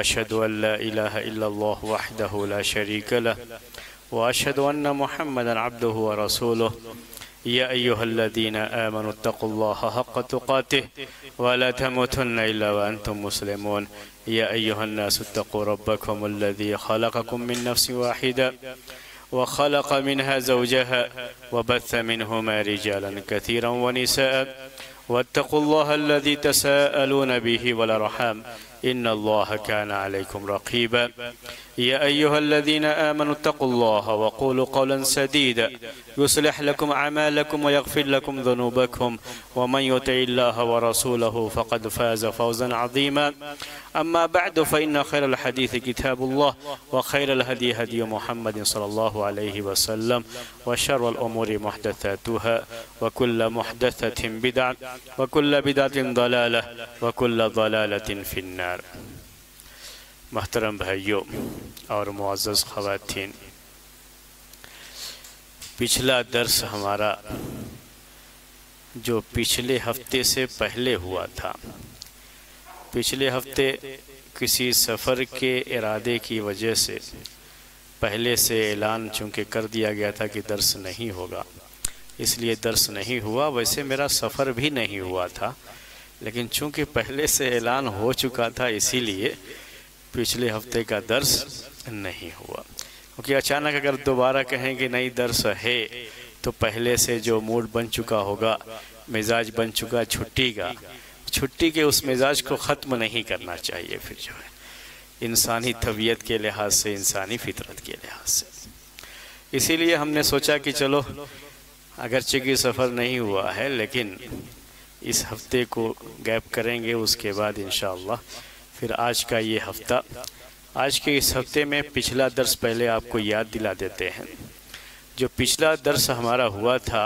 अशहदु अल्ला इलाहा इल्लल्लाह वहदहु ला शरीका लह व अशहदु अन्ना मुहम्मदन अब्दुहु व रसूलुहु या अय्युहल्लज़ीना आमनुत्तक़ुल्लाहा हक़्क़ तुक़ातिहि व ला तमूतुन्ना इल्ला व अंतुम मुस्लिमून या अय्युहन्नासुत्तक़ू रब्बकुमुल्लज़ी ख़लक़कुम मिन नफ्सिन वाहिदा व ख़लक़ मिनहा ज़ौजहा व बस्स मिनहुमा रिजालन कसीरन व निसाअ वत्तक़ुल्लाह अल्लज़ी तसाअलून बिही वल अर्हाम इन्नल्लाह कान अलैकुम रक़ीबा या अय्युहल्लज़ीना आमनुत्तक़ुल्लाह व क़ूलू क़ौलन सदीदा युस्लिह लकुम अमालकुम व यग़फ़िर लकुम ज़ुनूबकुम व मन युतिइल्लाह व रसूलहु फ़क़द फ़ाज़ फ़ौज़न अज़ीमा अम्मा बअद फ़इन्न खैरल हदीस किताबुल्लाह व खैरल हदी हदी मुहम्मद सल्लल्लाहु अलैहि वसल्लम व शर्रल उमूरि मुहदसातुहा व कुल्लु मुहदसतिन बिदअह व कुल्लु बिदअतिन दलालह व कुल्लु दलालतिन फिन्नार। मोहतरम भाइयों और मुअज़्ज़ज़ ख़वातीन, पिछला दर्स हमारा जो पिछले हफ्ते से पहले हुआ था, पिछले हफ्ते किसी सफ़र के इरादे की वजह से पहले से ऐलान चूँकि कर दिया गया था कि दर्स नहीं होगा, इसलिए दर्स नहीं हुआ। वैसे मेरा सफ़र भी नहीं हुआ था, लेकिन चूँकि पहले से ऐलान हो चुका था इसीलिए पिछले हफ्ते का दर्स नहीं हुआ। क्योंकि अचानक अगर दोबारा कहें कि नहीं दर्स है तो पहले से जो मूड बन चुका होगा, मिजाज बन चुका छुट्टी का, छुट्टी के उस मिजाज को ख़त्म नहीं करना चाहिए। फिर जो है इंसानी तबीयत के लिहाज से, इंसानी फितरत के लिहाज से, इसीलिए हमने सोचा कि चलो अगरचे कि सफ़र नहीं हुआ है लेकिन इस हफ्ते को गैप करेंगे, उसके बाद इंशाअल्लाह फिर आज का ये हफ़्ता, आज के इस हफ्ते में पिछला दर्स पहले आपको याद दिला देते हैं। जो पिछला दर्स हमारा हुआ था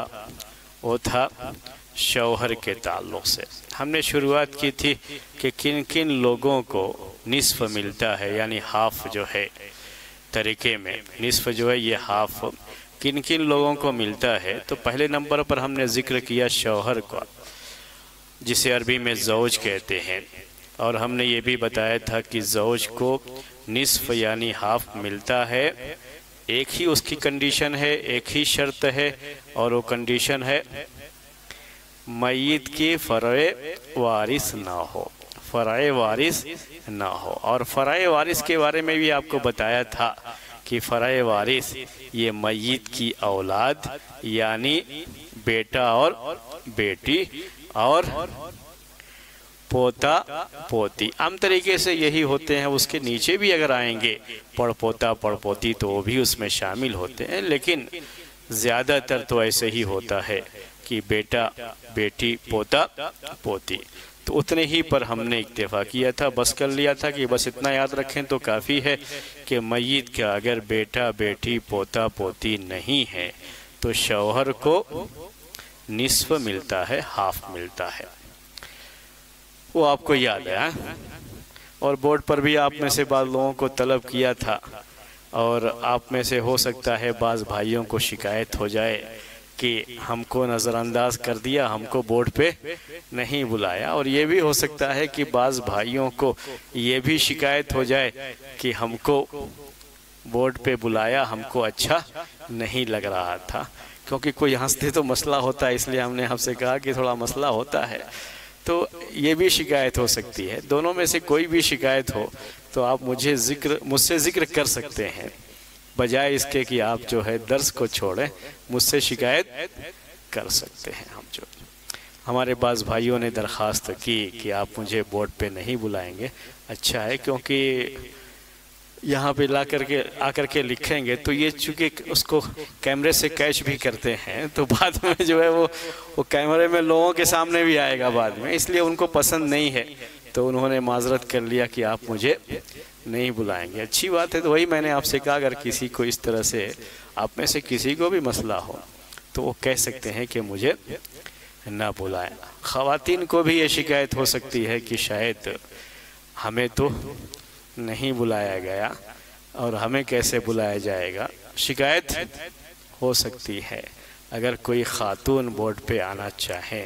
वो था शौहर के ताल्लुक़ से। हमने शुरुआत की थी कि किन किन लोगों को निस्फ़ मिलता है, यानी हाफ़ जो है तरीक़े में निस्फ़ जो है ये हाफ़ किन किन लोगों को मिलता है। तो पहले नंबर पर हमने ज़िक्र किया शौहर का, जिसे अरबी में ज़ौज कहते हैं, और हमने ये भी बताया था कि ज़ौज को निस्फ़ यानी हाफ़ मिलता है। एक ही उसकी कंडीशन है, एक ही शर्त है, और वो कंडीशन है मय्यत की फ़र्ए वारिस ना हो, फ़र्ए वारिस ना हो। और फ़र्ए वारिस के बारे में भी आपको बताया था कि फ़र्ए वारिस ये मय्यत की औलाद यानी बेटा और बेटी और पोता पोती, आम तरीके से यही होते हैं। उसके नीचे भी अगर आएंगे पड़पोता पड़पोती तो वो भी उसमें शामिल होते हैं, लेकिन ज़्यादातर तो ऐसे ही होता है कि बेटा बेटी पोता पोती। तो उतने ही पर हमने इक्तफ़ा किया था, बस कर लिया था कि बस इतना याद रखें तो काफ़ी है कि मय्यत का अगर बेटा बेटी पोता पोती नहीं है तो शौहर को निस्फ़ मिलता है, हाफ़ मिलता है। वो आपको याद है। और बोर्ड पर भी आप में से बाज़ लोगों को तलब किया था, और आप में से हो सकता है बाज़ भाइयों को शिकायत हो जाए कि हमको नज़रअंदाज कर दिया, हमको बोर्ड पे नहीं बुलाया। और ये भी हो सकता है कि बाज़ भाइयों को ये भी शिकायत हो जाए कि हमको बोर्ड पे बुलाया, हमको अच्छा नहीं लग रहा था। क्योंकि कोई हंसते तो मसला होता है, इसलिए हमने आपसे कहा कि थोड़ा मसला होता है, तो ये भी शिकायत हो सकती है। दोनों में से कोई भी शिकायत हो तो आप मुझसे ज़िक्र कर सकते हैं, बजाय इसके कि आप जो है दर्स को छोड़ें, मुझसे शिकायत कर सकते हैं। हम जो हमारे पास भाइयों ने दरख्वास्त की कि आप मुझे बोर्ड पे नहीं बुलाएंगे, अच्छा है, क्योंकि यहाँ पे आकर के लिखेंगे तो ये चूँकि उसको कैमरे से कैच भी करते हैं तो बाद में जो है वो कैमरे में लोगों के सामने भी आएगा बाद में, इसलिए उनको पसंद नहीं है। तो उन्होंने माजरत कर लिया कि आप मुझे नहीं बुलाएंगे। अच्छी बात है। तो वही मैंने आपसे कहा, अगर किसी को इस तरह से आप में से किसी को भी मसला हो तो वो कह सकते हैं कि मुझे ना बुलाएं। ख़वातीन को भी ये शिकायत हो सकती है कि शायद हमें तो नहीं बुलाया गया और हमें कैसे बुलाया जाएगा, शिकायत हो सकती है। अगर कोई ख़ातून बोर्ड पे आना चाहे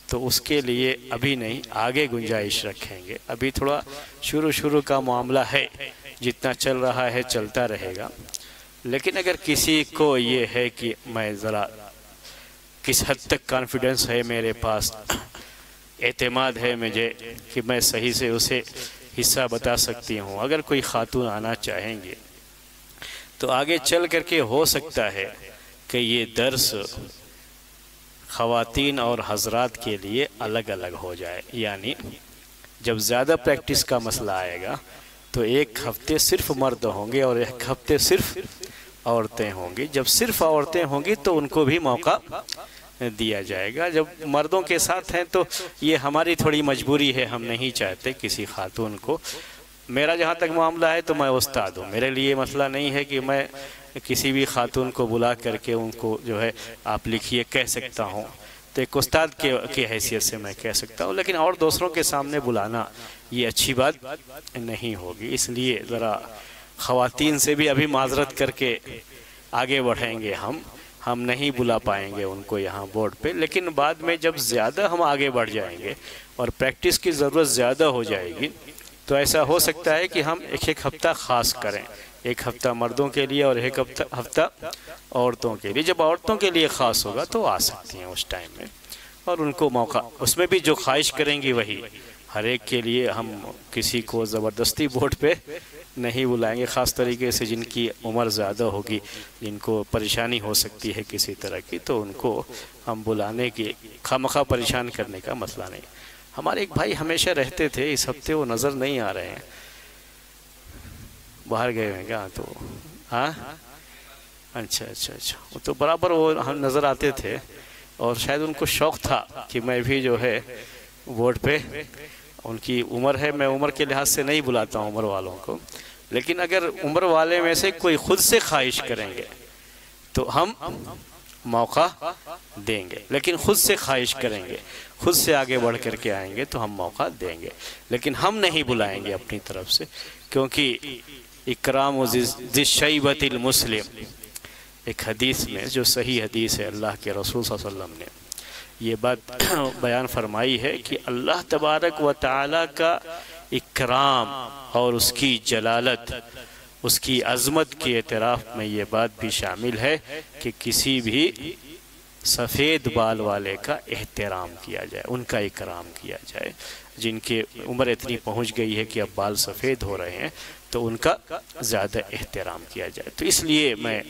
तो उसके लिए अभी नहीं, आगे गुंजाइश रखेंगे। अभी थोड़ा शुरू का मामला है, जितना चल रहा है चलता रहेगा। लेकिन अगर किसी को ये है कि मैं ज़रा किस हद तक कॉन्फिडेंस है मेरे पास, एतमाद है मुझे कि मैं सही से उसे हिस्सा बता सकती हूँ, अगर कोई खातून आना चाहेंगे तो आगे चल करके हो सकता है कि ये दर्स ख़वातीन और हज़रात के लिए अलग अलग हो जाए। यानी जब ज़्यादा प्रैक्टिस का मसला आएगा तो एक हफ्ते सिर्फ मर्द होंगे और एक हफ्ते सिर्फ औरतें होंगी। जब सिर्फ औरतें होंगी तो उनको भी मौका दिया जाएगा। जब मर्दों के साथ हैं तो ये हमारी थोड़ी मजबूरी है, हम नहीं चाहते किसी खातून को। मेरा जहाँ तक मामला है तो मैं उस्ताद हूँ, मेरे लिए मसला नहीं है कि मैं किसी भी खातून को बुला करके उनको जो है आप लिखिए कह सकता हूँ, तो एक उस्ताद के हैसियत से मैं कह सकता हूँ। लेकिन और दूसरों के सामने बुलाना ये अच्छी बात नहीं होगी, इसलिए ज़रा ख़वातीन से भी अभी माजरत करके आगे बढ़ेंगे। हम नहीं बुला पाएंगे उनको यहाँ बोर्ड पे, लेकिन बाद में जब ज़्यादा हम आगे बढ़ जाएंगे और प्रैक्टिस की ज़रूरत ज़्यादा हो जाएगी तो ऐसा हो सकता है कि हम एक हफ़्ता ख़ास करें, एक हफ़्ता मर्दों के लिए और एक हफ़्ता औरतों के लिए। जब औरतों के लिए ख़ास होगा तो आ सकती हैं उस टाइम में, और उनको मौका, उसमें भी जो ख्वाहिश करेंगी वही। हर एक के लिए हम किसी को ज़बरदस्ती बोर्ड पे नहीं बुलाएंगे, ख़ास तरीके से जिनकी उम्र ज़्यादा होगी, जिनको परेशानी हो सकती है किसी तरह की, तो उनको हम बुलाने की खामखा परेशान करने का मसला नहीं। हमारे एक भाई हमेशा रहते थे, इस हफ्ते वो नज़र नहीं आ रहे हैं, बाहर गए हैं क्या? तो हाँ, अच्छा, वो तो बराबर वो हम नज़र आते थे और शायद उनको शौक़ था कि मैं भी जो है बोर्ड पे, उनकी उम्र है, मैं उम्र के लिहाज से नहीं बुलाता हूँ उम्र वालों को, लेकिन अगर उम्र वाले में से कोई खुद से ख्वाहिश करेंगे तो हम मौका देंगे। लेकिन खुद से ख्वाहिश करेंगे, खुद से आगे बढ़ कर के आएंगे तो हम मौका देंगे, लेकिन हम नहीं बुलाएंगे अपनी तरफ से, क्योंकि इकराम ज़िश्शैबतिल मुस्लिम, एक हदीस में जो सही हदीस है, अल्लाह के रसूल सल्लल्लाहु अलैहि वसल्लम ने ये बात बयान फरमाई है कि अल्लाह तबारक व तआला का इकराम और उसकी जलालत, उसकी अज़मत के एतराफ़ में ये बात भी शामिल है कि किसी भी सफ़ेद बाल वाले का एहतराम किया जाए, उनका इकराम किया जाए। जिनके उम्र इतनी पहुंच गई है कि अब बाल सफ़ेद हो रहे हैं तो उनका ज़्यादा एहतराम किया जाए। तो इसलिए मैं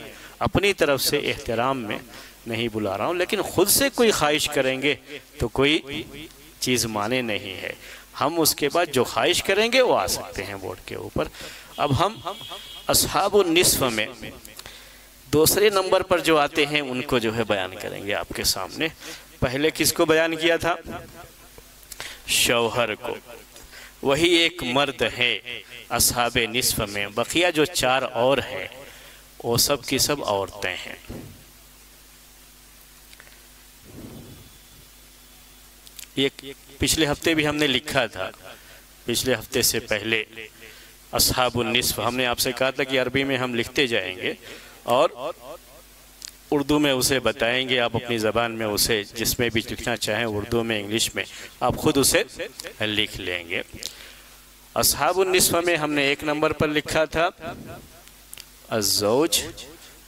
अपनी तरफ से एहतराम में नहीं बुला रहा हूँ, लेकिन ख़ुद से कोई ख्वाहिश करेंगे तो कोई चीज़ माने नहीं है। हम उसके बाद जो ख्वाहिश करेंगे वो आ सकते हैं बोर्ड के ऊपर। अब हम अस्हाबुन निस्फ़ में दूसरे नंबर पर जो आते हैं उनको जो है बयान करेंगे आपके सामने। पहले किसको बयान किया था? शौहर को, वही एक मर्द है अस्हाबे निस्फ़ में। बकिया जो चार और हैं वो सब की सब औरतें हैं। ये पिछले हफ्ते भी हमने लिखा था, पिछले हफ्ते से पहले अस्हाबुन निस्फ़ हमने आपसे कहा था कि अरबी में हम लिखते जाएंगे और उर्दू में उसे बताएंगे। आप अपनी ज़बान में उसे जिसमें भी लिखना चाहें, उर्दू में, इंग्लिश में, आप ख़ुद उसे लिख लेंगे। अस्हाबुन निस्फ़ में हमने एक नंबर पर लिखा था अज़्ज़ौज,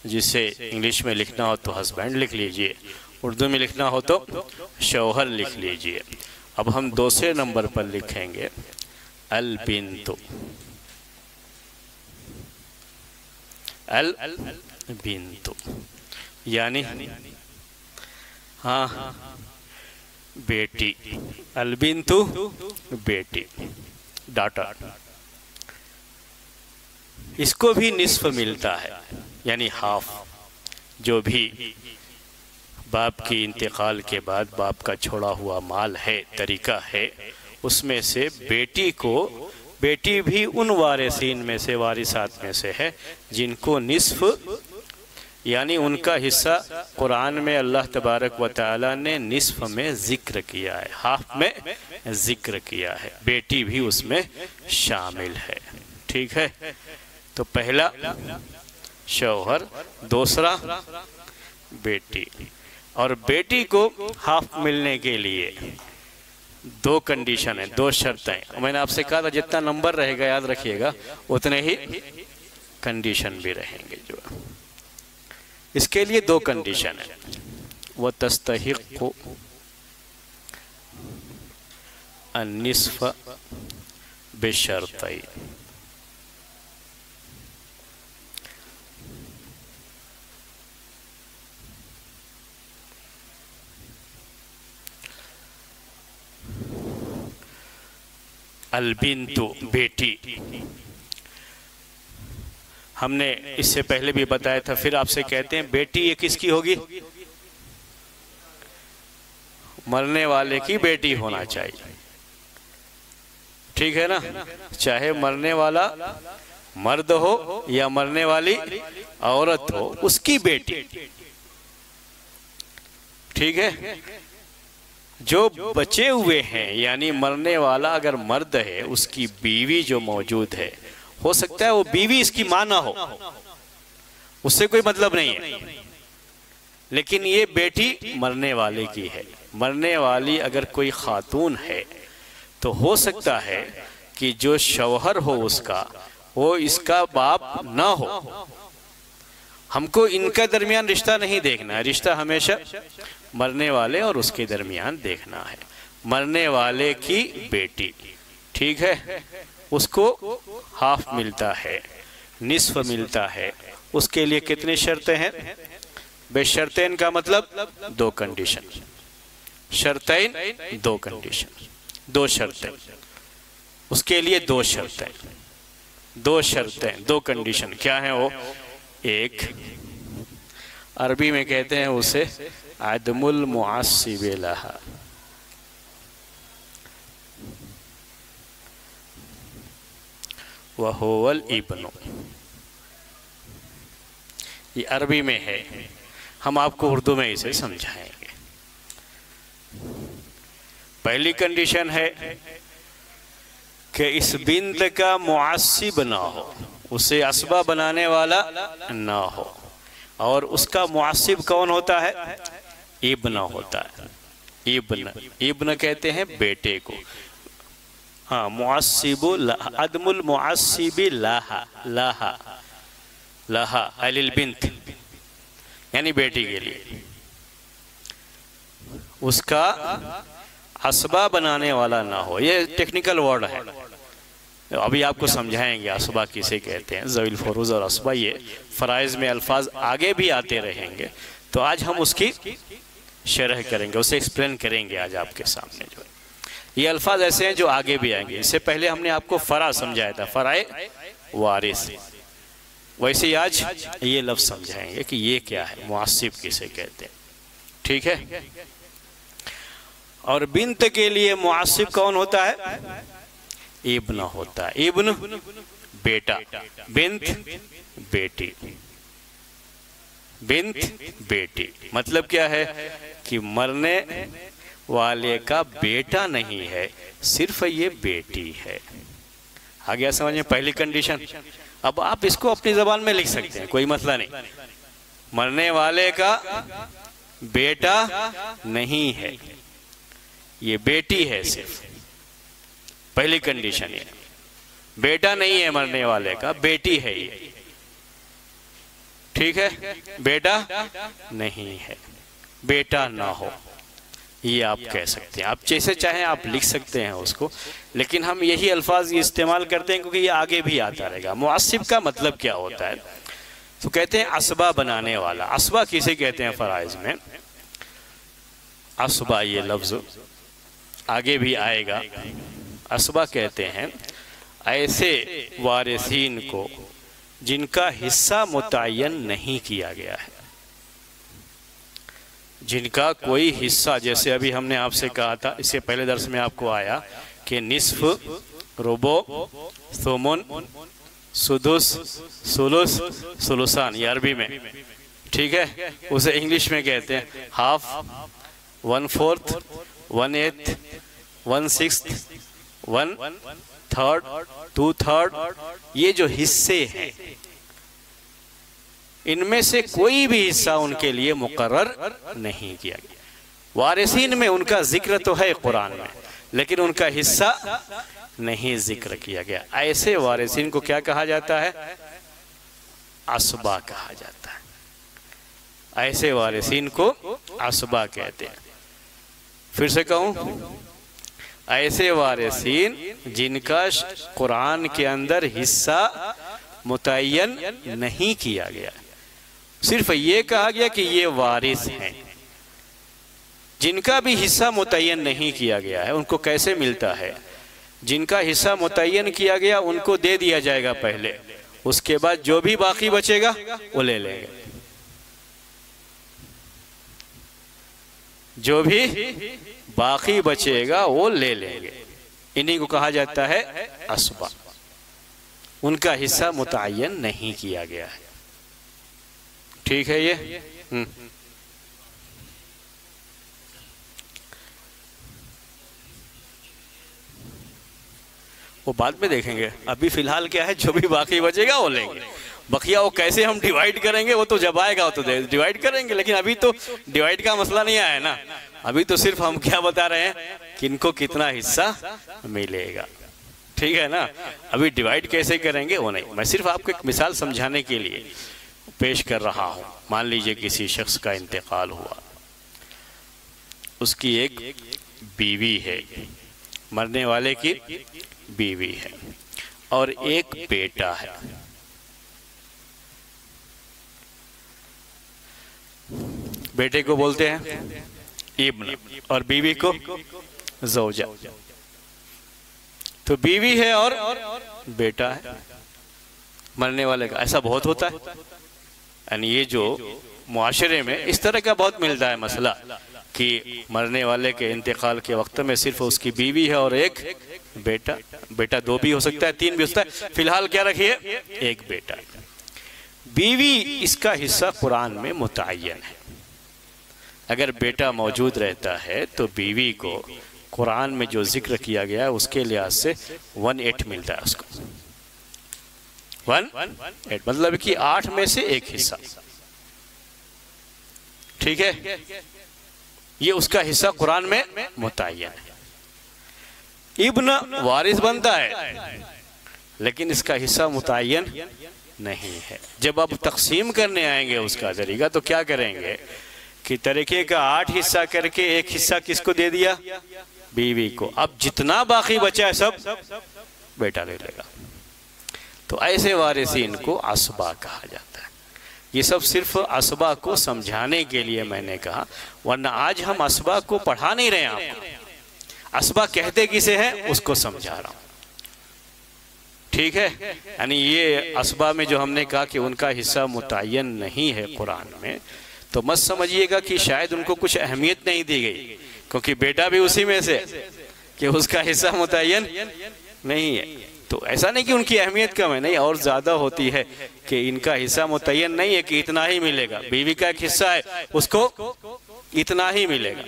जिसे इंग्लिश में लिखना हो तो हस्बैंड लिख लीजिए, उर्दू में लिखना हो तो शौहर लिख लीजिए। अब हम दूसरे नंबर पर लिखेंगे अल बिन्तु, अल बिन्तु यानी हाँ बेटी, अल बिन्तु बेटी, डॉटर। इसको भी निस्फ मिलता है, यानी हाफ। जो भी बाप के इंतकाल के बाद बाप का छोड़ा हुआ माल है, तरीका है, उसमें से बेटी को, बेटी भी उन वारिसीन में से, वारिसात में से है जिनको निस्फ यानी उनका हिस्सा कुरान में अल्लाह तबारक व तआला ने निस्फ में ज़िक्र किया है, हाफ में ज़िक्र किया है, बेटी भी उसमें शामिल है। ठीक है, तो पहला शौहर, दूसरा बेटी, और बेटी को हाफ मिलने के लिए दो कंडीशन है, दो शर्तें। मैंने आपसे कहा था जितना नंबर रहेगा याद रखिएगा उतने ही कंडीशन भी रहेंगे। जो इसके लिए दो कंडीशन है, वह तस्तहिक़्क़ु अन्निस्फ़ बिशर्तैन। अलबिन्तु बेटी, हमने इससे पहले भी बताया था, फिर आपसे कहते हैं बेटी ये किसकी होगी? मरने वाले की बेटी होना चाहिए, ठीक है ना? चाहे मरने वाला मर्द हो या मरने वाली औरत हो, उसकी बेटी, ठीक है? जो बचे हुए हैं यानी मरने वाला अगर मर्द है, उसकी बीवी जो मौजूद है, हो सकता है वो बीवी इसकी मां ना हो, उससे कोई मतलब नहीं है, लेकिन ये बेटी मरने वाले की है। मरने वाली अगर कोई खातून है तो हो सकता है कि जो शौहर हो उसका, वो इसका बाप ना हो। हमको इनका दरमियान रिश्ता नहीं देखना है, रिश्ता हमेशा मरने वाले और उसके दरमियान देखना है। मरने वाले की बेटी, ठीक है, उसको हाफ मिलता है, निस्फ मिलता है। उसके लिए कितनी शर्तें हैं? बेशर्तैन का मतलब दो कंडीशन, शर्तैन दो कंडीशन, दो शर्तें। उसके लिए दो शर्तें, दो शर्तें, दो कंडीशन। क्या है वो? एक, अरबी में कहते हैं उसे अदमुल मुअस्सिब लहा, व हुवल इब्नु। ये अरबी में है, हम आपको उर्दू में इसे समझाएंगे। पहली कंडीशन है कि इस बिंत का मुअस्सिब ना हो, उसे असबा बनाने वाला ना हो। और उसका मुअस्सिब कौन होता है? इब्न होता है। इब्न, इब्न कहते हैं बेटे को। हाँ, मुअस्सिबु अदमुल मुअस्सिबि लाहा, लाहा, लाहा अलिल बिंत, यानी बेटी के लिए उसका असबा बनाने वाला ना हो। ये टेक्निकल वर्ड है, अभी आपको समझाएंगे असबा किसे कहते हैं। ज़वील फरूज और असबा ये फ़राइज़ में अल्फाज आगे भी आते रहेंगे, तो आज हम उसकी शरह करेंगे, उसे एक्सप्लेन करेंगे आज आपके सामने। जो ये अल्फाज ऐसे हैं जो आगे भी आएंगे। इससे पहले हमने आपको फ़रा समझाया था, फ़राए वारिस, वैसे ही आज ये लफ्ज़ समझाएंगे कि ये क्या है, मुअस्सिब किसे कहते हैं, ठीक है? और बिन्त के लिए मुअस्सिब कौन होता है? इब्न होता है। इब्न बेटा, बिन्त बेटी, बिन्त बेटी। मतलब क्या है कि मरने वाले का बेटा नहीं है, सिर्फ ये बेटी है। आ गया समझ में? पहली कंडीशन। अब आप इसको अपनी जबान में लिख सकते हैं, कोई मसला नहीं। मरने वाले का बेटा नहीं है, ये बेटी है सिर्फ। पहली कंडीशन है, बेटा नहीं है मरने वाले का, बेटी है ये, ठीक है? बेटा नहीं है, बेटा ना हो, ये आप कह सकते हैं। आप जैसे चाहें आप लिख सकते हैं उसको, लेकिन हम यही अल्फाज इस्तेमाल करते हैं क्योंकि ये आगे भी आता रहेगा। मुअस्सिब का मतलब क्या होता है? तो कहते हैं असबा बनाने वाला। असबा किसे कहते हैं फ़राइज़ में? असबा ये लफ्ज़ आगे भी आएगा। असबा कहते हैं ऐसे वारिसीन को जिनका हिस्सा मुतय्यन नहीं किया गया है, जिनका कोई हिस्सा, जैसे अभी हमने आपसे कहा था, इससे पहले दर्स में आपको आया कि निस्फ, रुबो, सुमुन, सुदुस, सुलुस, सुलुसान, ये अरबी में, ठीक है? उसे इंग्लिश में कहते हैं हाफ, 1/4, 1/8, 1/6, 1/3, 2/3। ये जो हिस्से हैं, इनमें से कोई भी हिस्सा उनके लिए मुकर्रर नहीं किया गया। वारिसीन में उनका जिक्र तो है कुरान में, लेकिन उनका हिस्सा नहीं जिक्र किया गया। ऐसे वारिसीन को क्या कहा जाता है? असबा कहा जाता है। ऐसे वारिसीन को असबा कहते हैं। फिर से कहूं, ऐसे वारिसीन जिनका कुरान के अंदर हिस्सा मुतय्यन नहीं किया गया, सिर्फ ये कहा गया कि ये वारिस हैं। जिनका भी हिस्सा मुतय्यन नहीं किया गया है उनको कैसे मिलता है? जिनका हिस्सा मुतय्यन किया गया उनको दे दिया जाएगा पहले, उसके बाद जो भी बाकी बचेगा वो ले लेंगे। जो भी बाकी बचेगा वो ले लेंगे। इन्हीं को कहा जाता है असबा। उनका हिस्सा मुतय्यन नहीं किया गया है। ठीक है ये? वो बाद में देखेंगे। अभी फिलहाल क्या है, जो भी बाकी बचेगा वो लेंगे। बकिया वो कैसे हम डिवाइड करेंगे वो तो जब आएगा वो तो डिवाइड करेंगे, लेकिन अभी तो डिवाइड का मसला नहीं आया है ना। अभी तो सिर्फ हम क्या बता रहे हैं कि इनको कितना हिस्सा मिलेगा। ठीक है ना? अभी डिवाइड कैसे करेंगे वो नहीं। मैं सिर्फ आपको एक मिसाल समझाने के लिए पेश कर रहा हूँ। मान लीजिए किसी शख्स का इंतकाल हुआ, उसकी एक बीवी है, मरने वाले की बीवी है, और एक बेटा है। बेटे को बोलते हैं इब्न और बीवी को ज़ौजा। तो बीवी है और बेटा है मरने वाले का। ऐसा बहुत होता है, यानी ये जो मुआशरे में इस तरह का बहुत मिलता है मसला कि मरने वाले के इंतकाल के वक्त में सिर्फ उसकी बीवी है और एक बेटा। बेटा दो भी हो सकता है, तीन भी हो सकता है, फिलहाल क्या रखिए एक बेटा। बीवी इसका हिस्सा कुरान में मुतय्यन है। अगर बेटा मौजूद रहता है तो बीवी को कुरान में जो जिक्र किया गया है उसके लिहाज से 1/8 मिलता है उसको। 1/8 मतलब कि 8 में से एक हिस्सा। ठीक है? ये उसका हिस्सा कुरान में मुतय्यन है। इब्न वारिस बनता है लेकिन इसका हिस्सा मुतय्यन नहीं है। जब आप तकसीम करने आएंगे उसका तरीका तो क्या करेंगे कि तरीके का 8 हिस्सा करके एक हिस्सा किसको दे दिया? बीवी को। अब जितना बाकी बचा है सब बेटा ले लेगा। तो ऐसे वारिसीन को असबा कहा जाता है। ये सब सिर्फ असबा को समझाने के लिए मैंने कहा, वरना आज हम असबा को पढ़ा नहीं रहे हैं आपको। असबा कहते किसे हैं उसको समझा रहा हूं। ठीक है? यानी ये असबा में जो हमने कहा कि उनका हिस्सा मुतय्यन नहीं है कुरान में, तो मत समझिएगा कि शायद उनको कुछ अहमियत नहीं दी गई, क्योंकि बेटा भी उसी में से कि उसका हिस्सा मुतय्यन नहीं है। तो ऐसा नहीं कि उनकी अहमियत कम है, नहीं, और ज़्यादा होती है कि इनका हिस्सा मुतय्यन नहीं है कि इतना ही मिलेगा। बीवी का एक हिस्सा है उसको इतना ही मिलेगा।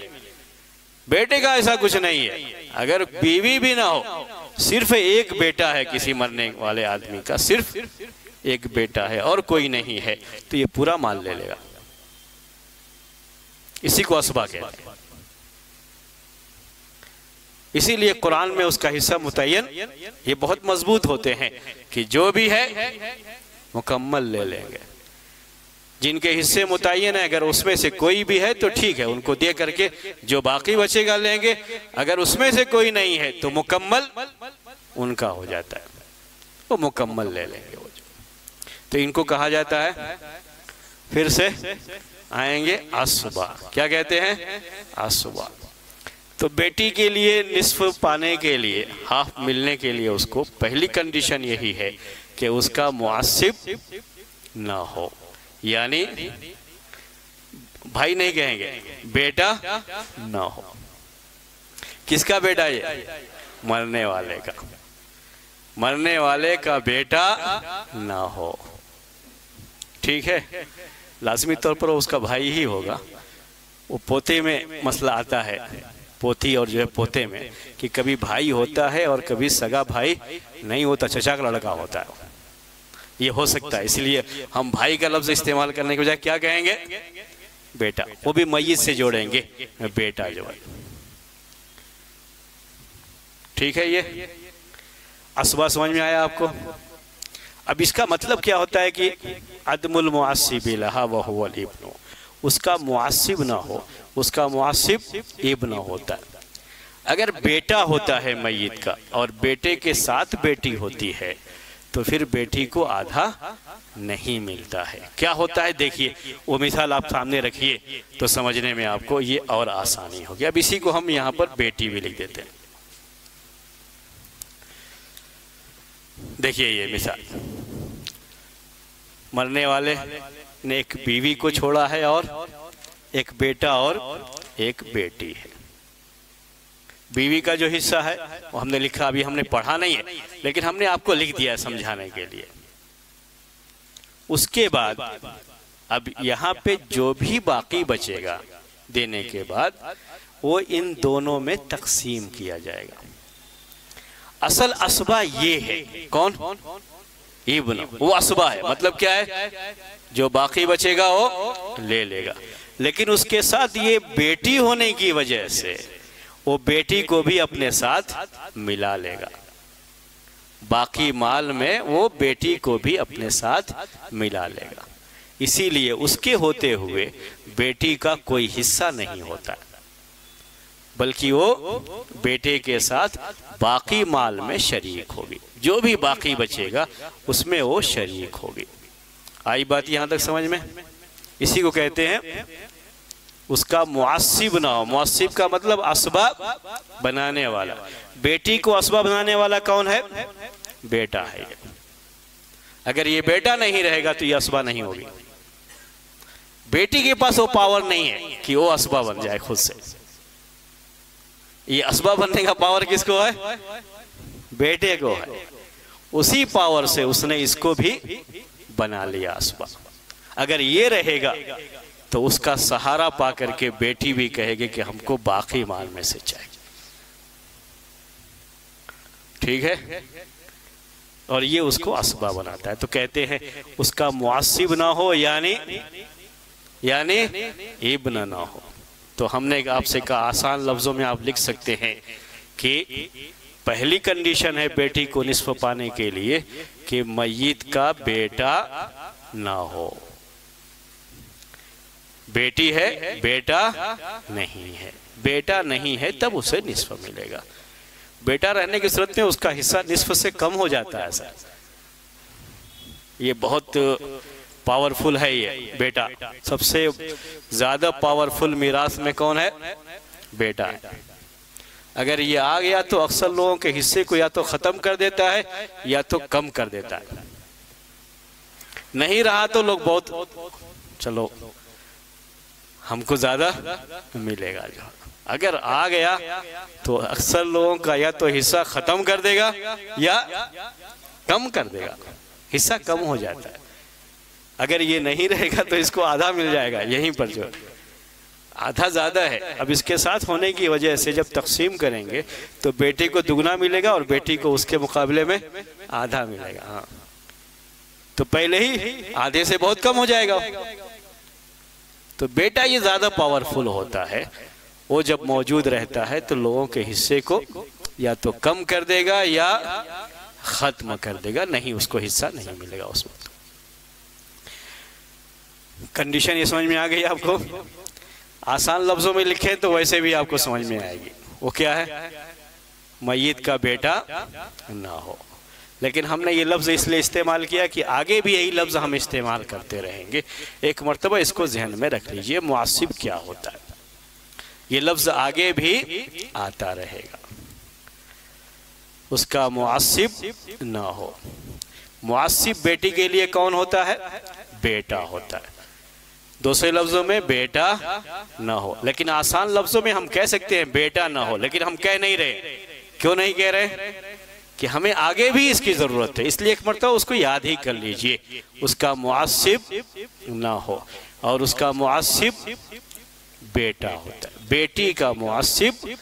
बेटे का ऐसा कुछ नहीं है। अगर बीवी भी ना हो, सिर्फ एक बेटा है किसी मरने वाले आदमी का, सिर्फ एक बेटा है और कोई नहीं है, तो ये पूरा माल ले लेगा। इसी को असबा कहते हैं। इसीलिए कुरान में उसका हिस्सा मुतय्यन, ये बहुत मजबूत होते हैं कि जो भी है मुकम्मल ले लेंगे। जिनके हिस्से मुतय्यन है अगर उसमें से कोई भी है तो ठीक है, उनको दे करके जो बाकी बचेगा लेंगे। अगर उसमें से कोई नहीं है तो मुकम्मल उनका हो जाता है, वो मुकम्मल ले लेंगे वो। तो इनको कहा जाता है, फिर से आएंगे, असबा। क्या कहते हैं? असबा। तो बेटी के लिए निस्फ पाने के लिए, हाफ मिलने के लिए, उसको पहली कंडीशन यही है कि उसका मुआसिब ना हो, यानी भाई नहीं कहेंगे, बेटा ना हो। किसका बेटा? ये मरने वाले का। मरने वाले का बेटा ना हो। ठीक है? लाजमी तौर पर उसका भाई ही होगा। वो पोते में मसला आता है, पोती और जो है पोते में, कि कभी भाई होता है और कभी सगा भाई नहीं होता, चचा का लड़का होता है। ये हो सकता है, इसलिए हम भाई का लफ्ज इस्तेमाल करने के बजाय क्या कहेंगे, बेटा, वो भी मय्यत से जोड़ेंगे, बेटा जो है। ठीक है, ये असबा समझ में आया आपको। अब इसका मतलब क्या होता है कि अदमुल मुअस्सिब लहा व हुवल इब्नु, उसका मुअस्सिब ना हो, उसका मुअस्सिब इब्न होता है। अगर बेटा होता है मय्यत का और बेटे के साथ बेटी होती है तो फिर बेटी को आधा नहीं मिलता है। क्या होता है देखिए, वो मिसाल आप सामने रखिए तो समझने में आपको ये और आसानी होगी। अब इसी को हम यहाँ पर बेटी भी लिख देते हैं। देखिए ये मिसाल, मरने वाले ने एक बीवी को छोड़ा है और एक बेटा और एक बेटी है। बीवी का जो हिस्सा है वो हमने लिखा, अभी हमने पढ़ा नहीं है लेकिन हमने आपको लिख दिया है समझाने के लिए। उसके बाद अब यहाँ पे जो भी बाकी बचेगा देने के बाद वो इन दोनों में तकसीम किया जाएगा। असल असबा ये है, कौन, इब्न, वो असबा है। मतलब क्या है, जो बाकी बचेगा वो ले लेगा, लेकिन उसके साथ ये बेटी होने की वजह से वो बेटी को भी अपने साथ मिला लेगा। बाकी माल में वो बेटी को भी अपने साथ मिला लेगा। इसीलिए उसके होते हुए बेटी का कोई हिस्सा नहीं होता, बल्कि वो बेटे के साथ बाकी माल में शरीक होगी। जो भी बाकी बचेगा उसमें वो शरीक होगी। आई बात यहाँ तक समझ में? इसी को कहते हैं उसका मुअस्सिब ना हो। मुअस्सिब का मतलब असबा बनाने वाला। बेटी को असबा बनाने वाला कौन है, बेटा है। अगर ये बेटा नहीं रहेगा तो ये असबा नहीं होगी। बेटी के पास वो पावर नहीं है कि वो असबा बन जाए खुद से। ये असबा बनने का पावर किसको है, बेटे को है। उसी पावर से उसने इसको भी बना लिया असबा। अगर ये रहेगा तो उसका सहारा पा करके बेटी भी कहेगी कि हमको बाकी माल में से चाहिए। ठीक है, और ये उसको असबा बनाता है। तो कहते हैं उसका मुअस्सिब ना हो, यानी इब्न ना हो। तो हमने आपसे कहा आसान लफ्जों में आप लिख सकते हैं कि पहली कंडीशन है बेटी को निस्फ पाने के लिए कि मय्यत का बेटा ना हो। बेटी है, बेटा नहीं है। बेटा नहीं है तब उसे निस्फ मिलेगा। बेटा रहने की सूरत में उसका हिस्सा निस्फ से कम हो जाता है। सर ये बहुत पावरफुल है। ये बेटा सबसे ज्यादा पावरफुल मिरास में कौन है, बेटा है। अगर ये आ गया तो अक्सर लोगों के हिस्से को या तो खत्म कर देता है या तो कम कर देता है। नहीं रहा तो लोग बहुत चलो हमको ज्यादा मिलेगा। जो अगर आ गया तो अक्सर लोगों का या तो हिस्सा खत्म कर देगा या कम कर देगा। हिस्सा कम हो जाता है। अगर ये नहीं रहेगा तो इसको आधा मिल जाएगा। यहीं पर जो आधा ज्यादा है। अब इसके साथ होने की वजह से जब तकसीम करेंगे तो बेटे को दुगना मिलेगा और बेटी को उसके मुकाबले में आधा मिलेगा। हाँ, तो पहले ही आधे से बहुत कम हो जाएगा। तो बेटा ये ज्यादा पावरफुल होता है। वो जब मौजूद रहता है तो लोगों के हिस्से को या तो कम कर देगा या खत्म कर देगा। नहीं, उसको हिस्सा नहीं मिलेगा उस वक्त। कंडीशन ये समझ में आ गई आपको? आसान लफ्जों में लिखे तो वैसे भी आपको समझ में आएगी। वो क्या है, मय्यत का बेटा ना हो। लेकिन हमने ये लफ्ज़ इसलिए इस्तेमाल किया कि आगे भी यही लफ्ज़ हम इस्तेमाल करते रहेंगे। एक मर्तबा इसको जहन में रख लीजिए, मुअस्सिब क्या होता है। ये लफ्ज़ आगे भी आता रहेगा। उसका मुअस्सिब ना हो। मुअस्सिब बेटी के लिए कौन होता है, बेटा होता है। दूसरे लफ्जों में बेटा ना हो। लेकिन आसान लफ्जों में हम कह सकते हैं बेटा ना हो, लेकिन हम कह नहीं रहे। क्यों नहीं कह रहे? कि हमें आगे भी इसकी जरूरत है। इसलिए एक मर्तबा उसको याद ही कर लीजिए, उसका मुअस्सिब ना हो और उसका मुअस्सिब बेटा होता है। बेटी का मुअस्सिब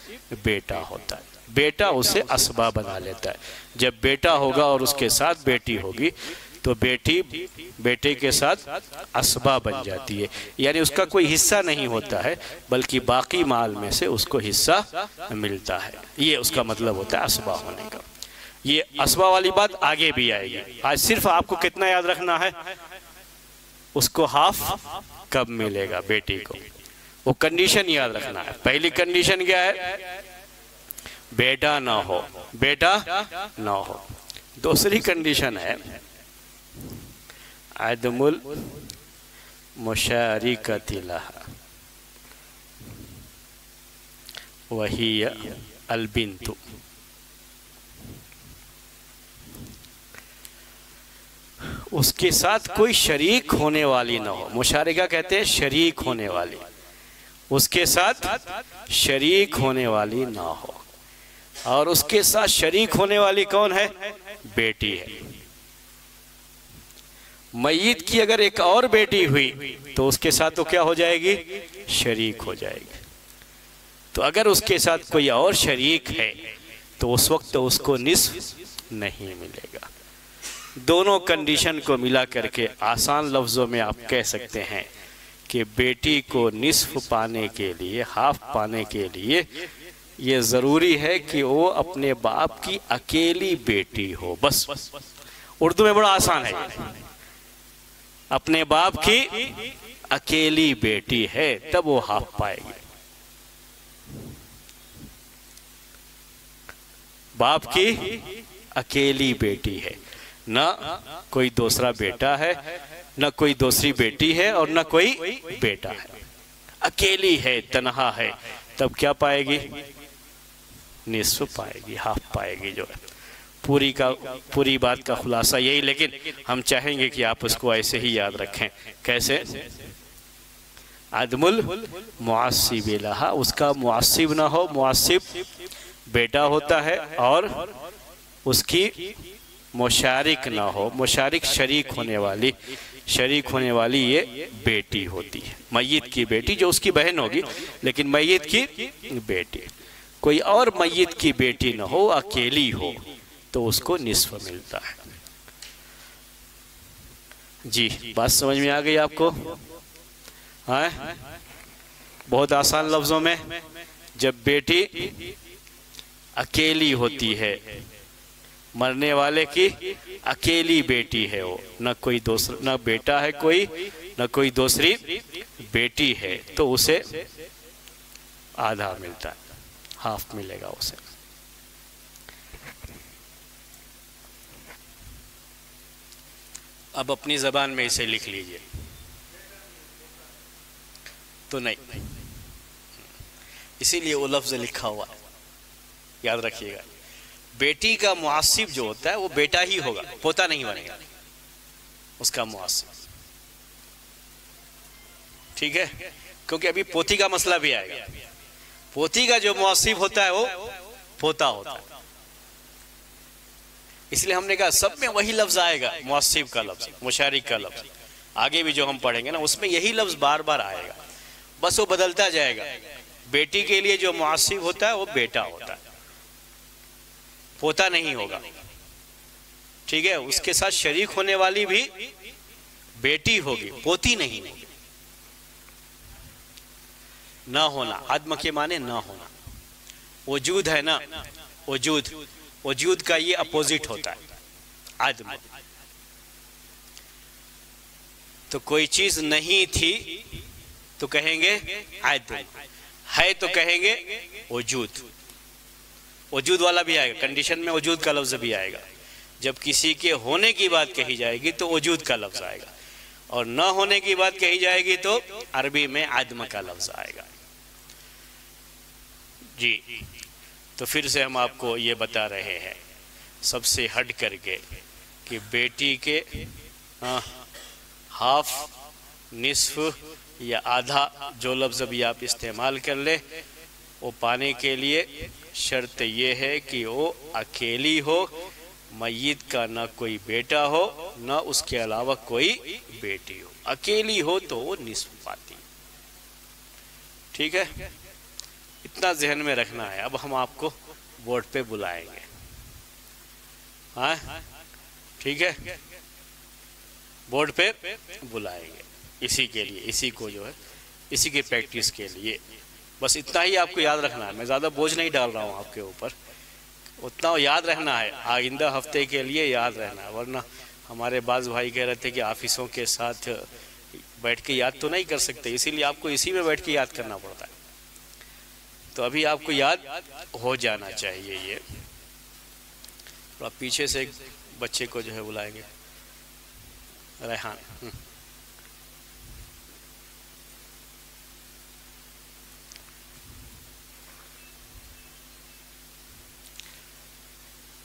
बेटा होता है। बेटा उसे असबा बना लेता है। जब बेटा होगा और उसके साथ बेटी होगी तो बेटी बेटे के साथ असबा बन जाती है, यानी उसका कोई हिस्सा नहीं होता है बल्कि बाकी माल में से उसको हिस्सा मिलता है। ये उसका मतलब होता है असबा होने का। ये असबा वाली बात आगे भी आएगी। आज सिर्फ आपको कितना याद रखना है, उसको हाफ कब मिलेगा बेटी को, वो कंडीशन याद रखना है। पहली कंडीशन क्या है, बेटा ना हो, बेटा ना हो। दूसरी कंडीशन है अदमुल मुशारिकति लहा वही अलबिन्तु। उसके साथ कोई शरीक होने वाली ना हो। मुशारिका कहते हैं शरीक होने वाली, उसके साथ शरीक होने वाली ना हो। और उसके साथ शरीक होने वाली कौन है, बेटी है। मय्यत की अगर एक और बेटी हुई तो उसके साथ तो क्या हो जाएगी, शरीक हो जाएगी। तो अगर उसके साथ कोई और शरीक है तो उस वक्त तो उसको निस्फ नहीं मिलेगा। दोनों कंडीशन को मिला करके आसान लफ्ज़ों में आप कह सकते हैं कि बेटी को निस्फ पाने के लिए, हाफ पाने के लिए ये ज़रूरी है कि वो अपने बाप की अकेली बेटी हो। बस उर्दू में बड़ा आसान है, अपने बाप की अकेली बेटी है तब वो हाफ पाएगी। बाप की अकेली बेटी है, ना कोई दूसरा बेटा है, ना कोई दूसरी बेटी है और ना कोई बेटा है, अकेली है, तन्हा है, तब क्या पाएगी, निस्फ पाएगी, हाफ पाएगी। जो है पूरी बात का खुलासा यही, लेकिन हम चाहेंगे कि आप उसको ऐसे ही याद रखें। कैसे, अदमुल मुआस्सिब लहा, उसका मुआस्सिब ना हो। मुआस्सिब बेटा होता है और उसकी मुशारिक ना हो। मुशारिक शरीक होने वाली, शरीक होने वाली ये बेटी होती है, मय्यत की बेटी, जो उसकी बहन होगी लेकिन मय्यत की बेटी। कोई और मय्यत की बेटी ना हो, अकेली हो, तो उसको निस्फ मिलता है। जी, बात समझ में आ गई आपको? हाँ, बहुत आसान लफ्जों में, जब बेटी अकेली होती है, मरने वाले की अकेली बेटी है वो, न कोई दूसरा, न बेटा है कोई, न कोई दूसरी बेटी है, तो उसे आधा मिलता है, हाफ मिलेगा उसे। अब अपनी ज़बान में इसे लिख लीजिए। तो नहीं, इसीलिए वो लफ्ज़ लिखा हुआ है, याद रखिएगा। बेटी का मुआस्सिब जो होता है वो बेटा ही होगा, पोता नहीं बनेगा उसका मुआस्सिब, ठीक है? क्योंकि अभी पोती का मसला भी आएगा। पोती का जो मुआस्सिब होता है वो पोता होता है, इसलिए हमने कहा सब में वही लफ्ज आएगा, मुआस्सिब का लफ्ज, मुशारिक का लफ्ज। आगे भी जो हम पढ़ेंगे ना उसमें यही लफ्ज बार बार आएगा, बस वो बदलता जाएगा। बेटी के लिए जो मुआस्सिब होता है वो बेटा होता है, पोता नहीं होगा, ठीक है? उसके साथ शरीक होने वाली भी बेटी होगी, पोती नहीं होगी। ना होना, आदम के माने ना होना, वजूद है ना, वजूद, वजूद का ये अपोजिट होता है आदम। तो कोई चीज नहीं थी तो कहेंगे आदम, है तो कहेंगे वजूद। वजूद वाला भी आएगा, कंडीशन में वजूद का लफ्ज भी आएगा। जब किसी के होने की बात कही जाएगी तो वजूद का लफ्ज आएगा, और न होने की बात कही जाएगी तो अरबी में आदम का लफ्ज आएगा। जी, तो फिर से हम आपको ये बता रहे हैं सबसे हट करके कि बेटी के हाफ, निस्फ या आधा, जो लफ्ज़ भी आप इस्तेमाल कर ले, वो पाने के लिए शर्त ये है कि वो अकेली हो, मय्यत का ना कोई बेटा हो ना उसके अलावा कोई बेटी हो। अकेली हो तो वो निस्फ पाती, ठीक है? इतना जहन में रखना है। अब हम आपको बोर्ड पे बुलाएंगे, हाँ, ठीक है? बोर्ड पे बुलाएंगे। इसी के लिए, इसी को जो है, इसी की प्रैक्टिस के लिए बस इतना ही आपको याद रखना है। मैं ज़्यादा बोझ नहीं डाल रहा हूँ आपके ऊपर, उतना याद रहना है, आइंदा हफ्ते के लिए याद रहना है। वरना हमारे बाज़ भाई कह रहे थे कि ऑफिसों के साथ बैठ के याद तो नहीं कर सकते, इसीलिए आपको इसी में बैठ के याद करना पड़ता है। तो अभी आपको याद हो जाना चाहिए। ये थोड़ा पीछे से एक बच्चे को जो है बुलाएंगे, रेहान।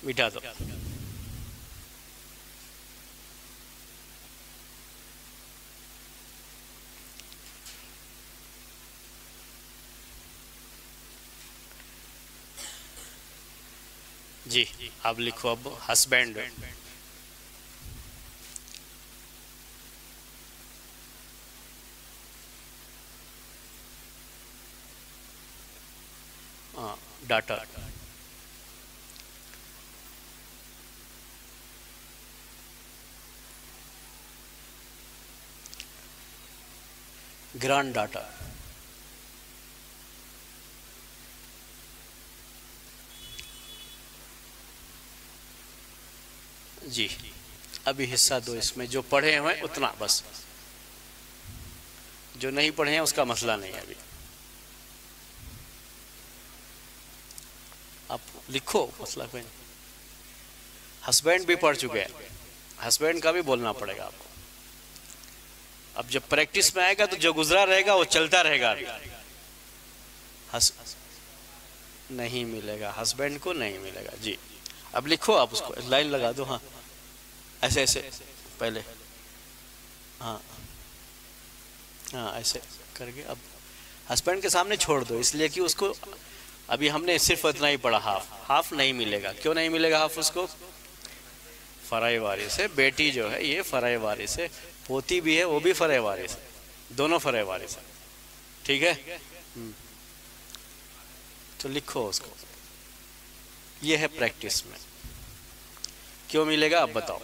बिठा दो। जी आप लिखो अब हस्बैंड। हाँ, डाटा। Grand data. जी अभी हिस्सा दो इसमें, जो पढ़े हुए उतना बस, जो नहीं पढ़े हैं उसका मसला नहीं है। अभी आप लिखो, मसला कोई नहीं। हस्बैंड भी पढ़ चुके हैं, हस्बैंड का भी बोलना पड़ेगा आपको। अब जब प्रैक्टिस में आएगा तो जो गुजरा रहेगा वो चलता रहेगा। अभी नहीं मिलेगा, हस्बैंड को नहीं मिलेगा। जी अब लिखो, आप उसको लाइन लगा दो। हाँ ऐसे ऐसे पहले, हाँ हाँ ऐसे करके अब हस्बैंड के सामने छोड़ दो, इसलिए कि उसको अभी हमने सिर्फ इतना ही पढ़ा, हाफ नहीं मिलेगा। क्यों नहीं मिलेगा हाफ? उसको फराई वारिस है, बेटी जो है ये फराई वारिस है, पोती भी है वो भी फराई वारिस है, दोनों फराई वारिस है। ठीक है, तो लिखो उसको। ये है प्रैक्टिस में। क्यों मिलेगा अब बताओ?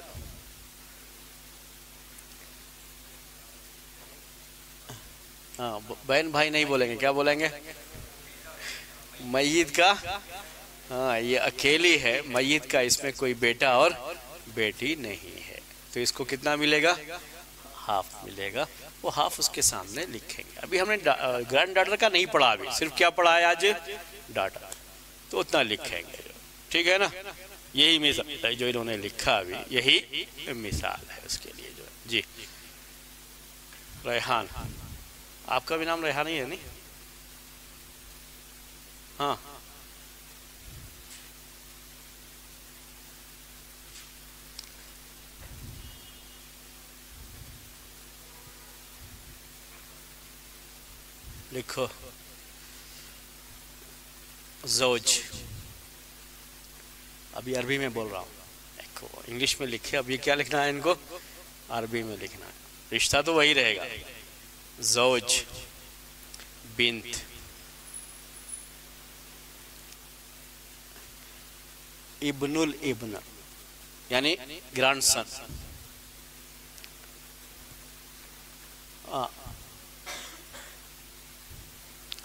हाँ बहन भाई नहीं बोलेंगे, क्या बोलेंगे? मय्यत का, हाँ ये अकेली है मय्यत का, इसमें कोई बेटा और बेटी नहीं है, तो इसको कितना मिलेगा? हाफ मिलेगा। वो हाफ उसके सामने लिखेंगे। अभी हमने ग्रैंड डॉटर का नहीं पढ़ा, अभी सिर्फ क्या पढ़ा है आज? डाटा, तो उतना लिखेंगे। ठीक है ना? यही मिसाल है जो इन्होंने लिखा, अभी यही मिसाल है उसके लिए जो है। जी रेहान, आपका भी नाम रेहान ही है नहीं? हाँ लिखो ज़ौज। अभी अरबी में बोल रहा हूँ, देखो इंग्लिश में लिखे, अब ये क्या लिखना है इनको? अरबी में लिखना है। रिश्ता तो वही रहेगा, ज़ौज बिन्त, इब्नुल इब्न यानी ग्रैंडसन।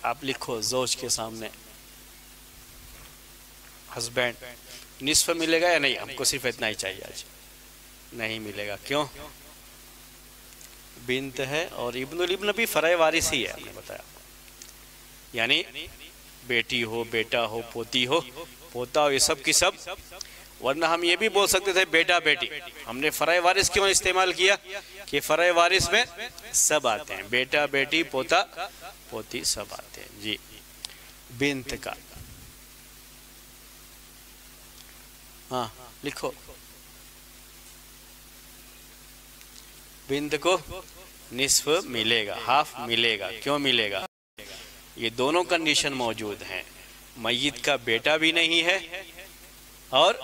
आप लिखो ज़ौज के सामने हस्बैंड। निस्फ मिलेगा या नहीं? हमको सिर्फ इतना ही चाहिए आज। नहीं मिलेगा। क्यों? बिन्त है और इब्नुल इब्न भी फराए वारिस ही है, हमने बताया। यानी बेटी हो, बेटा हो, पोती हो, पोता हो, ये सब की सब। वरना हम ये भी बोल सकते थे बेटा बेटी। हमने फराए वारिस क्यों इस्तेमाल किया? कि फराए वारिस में सब आते हैं, बेटा बेटी पोता पोती सब आते हैं। जी बिन्त का, हाँ लिखो बिन्त को निस्फ मिलेगा, हाफ मिलेगा। क्यों मिलेगा? ये दोनों कंडीशन मौजूद हैं। मय्यत का बेटा भी नहीं है और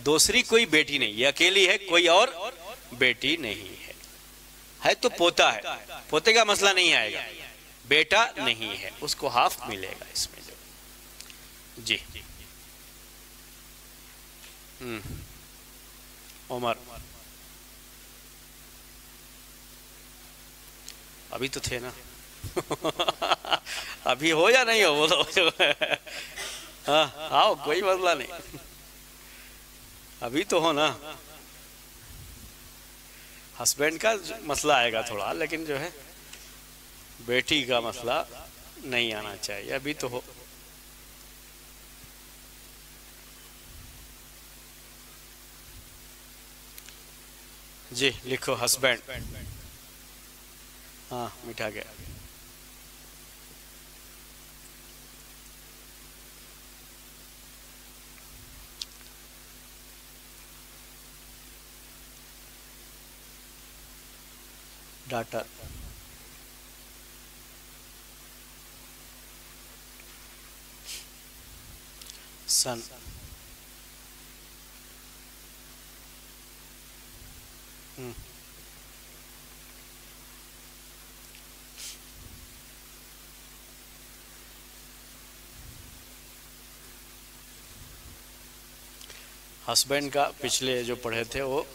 दूसरी कोई बेटी नहीं, ये अकेली है, कोई और बेटी नहीं है तो पोता है, पोते का मसला नहीं आएगा। बेटा नहीं है, उसको हाफ मिलेगा इसमें जो। जी उमर, अभी तो थे ना। अभी हो या नहीं हो बोलो। हाँ आओ, कोई मसला नहीं, अभी तो हो ना। हस्बैंड का मसला आएगा थोड़ा, लेकिन जो है बेटी का मसला नहीं आना चाहिए, अभी तो हो। जी लिखो हस्बैंड। हाँ मिटा गया। डाटा सन। हस्बैंड का पिछले जो पढ़े थे वो,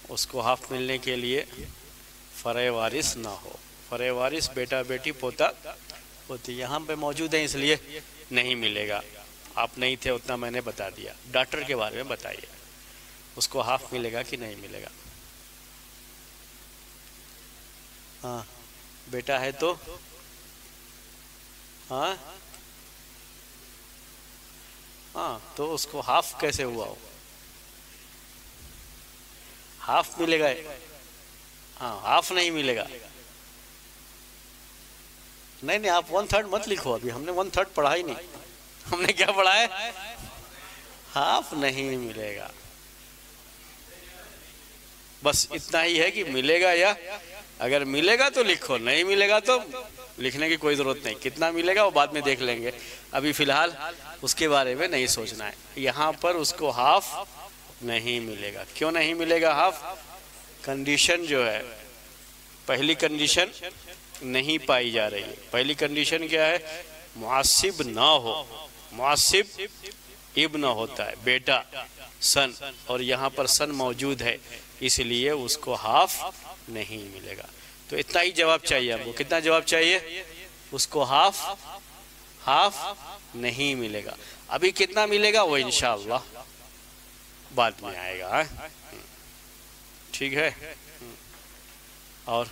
उसको हाफ मिलने के लिए फरे वारिस ना हो। फरे वारिस बेटा बेटी पोता पोती यहाँ पे मौजूद है, इसलिए नहीं मिलेगा। आप नहीं थे उतना मैंने बता दिया। डॉक्टर के बारे में बताइए, उसको हाफ मिलेगा कि नहीं मिलेगा? हाँ बेटा है तो हाँ हाँ, तो उसको हाफ कैसे हुआ हो? हाफ मिलेगा। हाँ हाफ नहीं मिलेगा। नहीं नहीं, आप 1/3 मत लिखो, अभी हमने 1/3 पढ़ा ही नहीं। हमने क्या पढ़ा है? हाफ नहीं मिलेगा। बस इतना ही है कि मिलेगा, या अगर मिलेगा तो लिखो, नहीं मिलेगा तो लिखने की कोई जरूरत नहीं। कितना मिलेगा वो बाद में देख लेंगे, अभी फिलहाल उसके बारे में नहीं सोचना है। यहाँ पर उसको हाफ नहीं मिलेगा। क्यों नहीं मिलेगा हाफ? कंडीशन जो है, पहली कंडीशन नहीं पाई जा रही है। पहली कंडीशन क्या है? मुआसिब ना हो। मुआसिब इब्न होता है, बेटा सन, और यहाँ पर सन मौजूद है, इसलिए उसको हाफ नहीं मिलेगा। तो इतना ही जवाब चाहिए हमको। कितना जवाब चाहिए? उसको हाफ नहीं मिलेगा। अभी कितना मिलेगा वो इंशाअल्लाह बाद में आएगा। ठीक है। और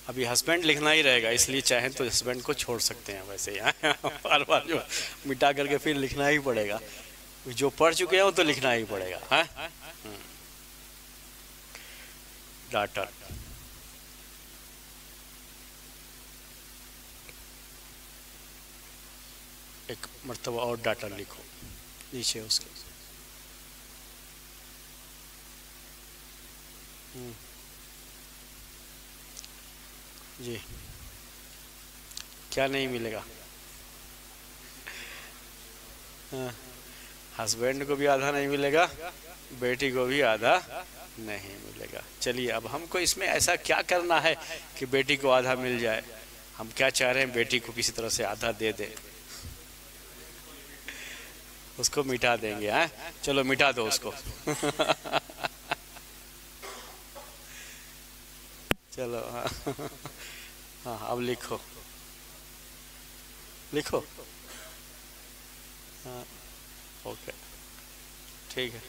अभी हस्बैंड लिखना ही रहेगा, इसलिए चाहें तो हस्बैंड को छोड़ सकते हैं। वैसे यहाँ बार बार जो मिटा करके फिर लिखना ही पड़ेगा। जो पढ़ चुके हैं वो तो लिखना ही पड़ेगा। हाँ डाटा एक मर्तबा और डाटा लिखो नीचे उसके। जी क्या नहीं मिलेगा? हस्बैंड को भी आधा नहीं मिलेगा, बेटी को भी आधा नहीं मिलेगा। चलिए अब हमको इसमें ऐसा क्या करना है कि बेटी को आधा मिल जाए? हम क्या चाह रहे हैं? बेटी को किसी तरह से आधा दे दे, उसको मिटा देंगे। हाँ चलो मिटा दो उसको। चलो हाँ अब लिखो लिखो। हाँ ओके ठीक है।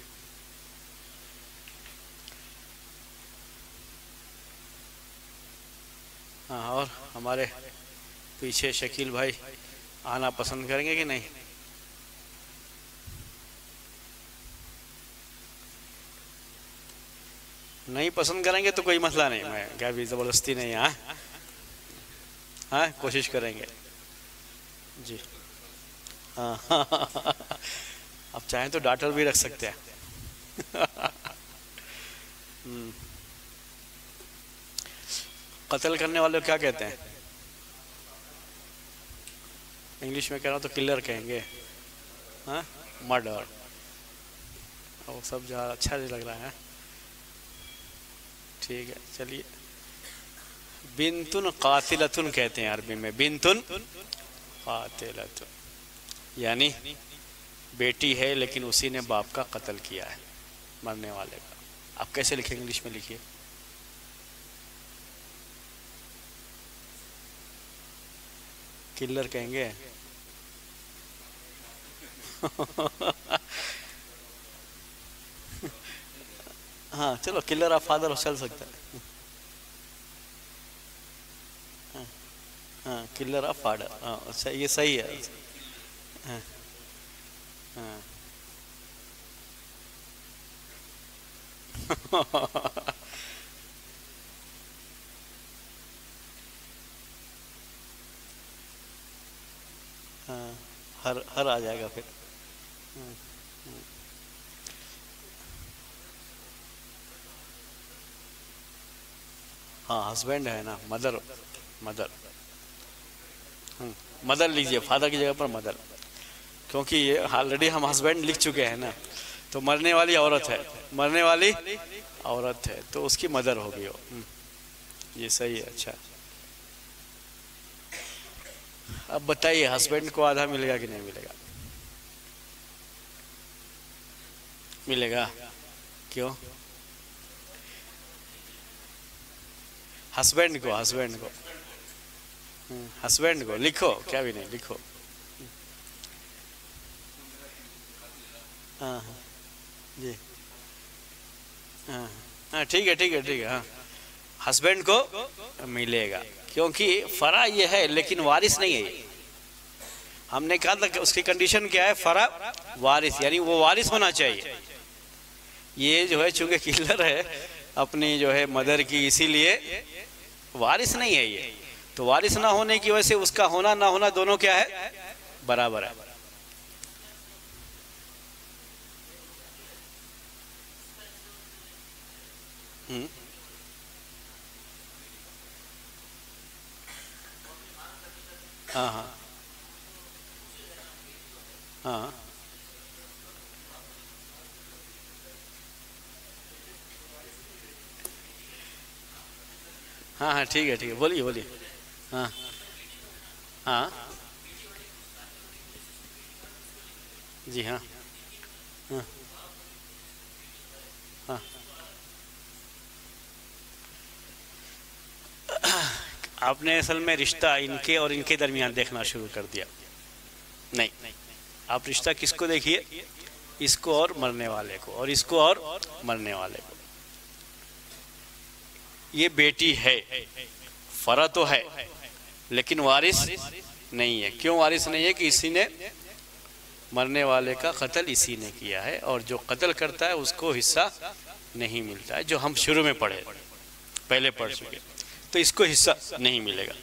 हाँ और हमारे पीछे शकील भाई आना पसंद करेंगे कि नहीं? नहीं पसंद करेंगे तो कोई मसला नहीं, मैं क्या भी ज़बरदस्ती नहीं। हाँ हाँ कोशिश करेंगे जी। हाँ अब चाहें तो डॉक्टर भी रख सकते हैं। कत्ल करने वाले को क्या कहते हैं? इंग्लिश में कह रहा हूँ तो किलर कहेंगे। हाँ मर्डर। वो सब ज़्यादा अच्छा नहीं लग रहा है। ठीक है, चलिए। बिन्तुन कातिलतुन कहते हैं अरबी में, बिन्तुन कातिलतुन, यानी बेटी है लेकिन उसी ने बाप का कत्ल किया है, मरने वाले का। आप कैसे लिखेंगे? इंग्लिश में लिखिए। किलर कहेंगे? हाँ चलो, किलर ऑफ फादर चल सकता है। हाँ, किलर ऑफ फादर, हाँ अच्छा, ये सही है। हाँ हाँ। हाँ, हर आ जाएगा फिर। हाँ, हस्बैंड है ना, मदर, मदर। मदर लीजिए, फादर की जगह पर मदर, क्योंकि ये ऑलरेडी हम हस्बैंड लिख चुके हैं ना, तो मरने वाली औरत है, मरने वाली औरत है तो उसकी मदर होगी वो। ये सही है। अच्छा, अब बताइए, हस्बैंड को आधा मिलेगा कि नहीं मिलेगा? मिलेगा। क्यों? हस्बैंड को, हस्बैंड को, हस्बैंड को लिखो, क्या भी नहीं, लिखो। हाँ हाँ जी, हाँ हाँ, ठीक है ठीक है ठीक है। हाँ, हस्बैंड को मिलेगा, क्योंकि फरा ये है लेकिन वारिस नहीं है ये। हमने कहा था कि उसकी कंडीशन क्या है? फरा वारिस, यानी वो वारिस होना चाहिए। ये जो है चूंकि किलर है अपनी जो है मदर की, इसीलिए वारिस नहीं है ये। तो वारिस ना होने की वजह से उसका होना ना होना दोनों क्या है? बराबर है। हाँ हाँ हाँ हाँ हाँ, ठीक है, बोलिए बोलिए। हाँ हाँ जी, हाँ हाँ हाँ। आपने असल में रिश्ता इनके और इनके दरमियान देखना शुरू कर दिया। नहीं, आप रिश्ता किसको देखिए? इसको और मरने वाले को, और इसको और मरने वाले को। ये बेटी है, फरा तो है लेकिन वारिस नहीं है। क्यों वारिस नहीं है? कि इसी ने, मरने वाले का कत्ल इसी ने किया है, और जो कत्ल करता है उसको हिस्सा नहीं मिलता है, जो हम शुरू में पढ़े, पहले पढ़ चुके। तो इसको हिस्सा नहीं मिलेगा।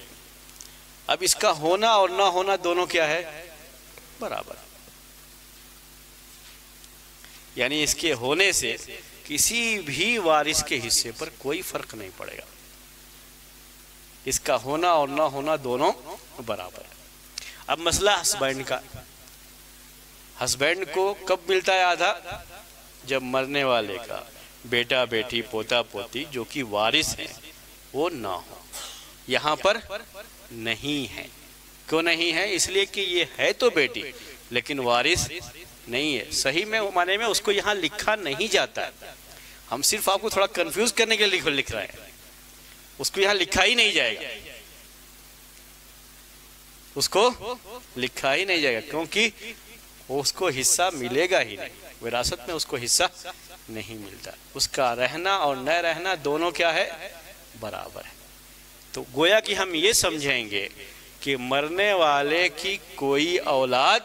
अब इसका होना और ना होना दोनों क्या है? बराबर। यानी इसके होने से किसी भी वारिस के हिस्से पर कोई फर्क नहीं पड़ेगा। इसका होना और ना होना दोनों बराबर है। अब मसला हस्बैंड का। हस्बैंड को कब मिलता है आधा? जब मरने वाले का बेटा बेटी पोता पोती जो कि वारिस है वो ना हो। यहाँ पर नहीं है। क्यों नहीं है? इसलिए कि ये है तो बेटी लेकिन वारिस नहीं है। सही में माने में उसको यहाँ लिखा नहीं जाता है। हम सिर्फ आपको थोड़ा कंफ्यूज करने के लिए लिख रहे हैं। उसको यहाँ लिखा ही नहीं जाएगा, उसको लिखा ही नहीं जाएगा, क्योंकि उसको हिस्सा मिलेगा ही नहीं। विरासत में उसको हिस्सा नहीं मिलता। उसका रहना और न रहना दोनों क्या है? बराबर है। तो गोया कि हम ये समझेंगे कि मरने वाले की कोई औलाद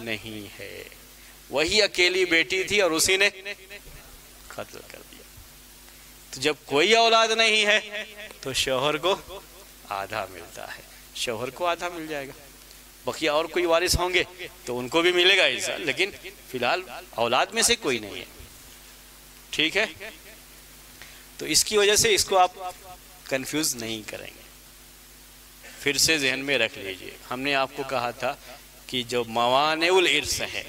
नहीं है, वही अकेली बेटी थी और उसी ने कत्ल कर दिया। तो जब कोई औलाद नहीं है तो शौहर को आधा मिलता है, शौहर को आधा मिल जाएगा। बकिया और कोई वारिस होंगे तो उनको भी मिलेगा हिस्सा, लेकिन फिलहाल औलाद में से कोई नहीं है। ठीक है, तो इसकी वजह से इसको आप कंफ्यूज नहीं करेंगे। फिर से जहन में रख लीजिए, हमने आपको कहा था कि जो मवानेउल इर्स हैं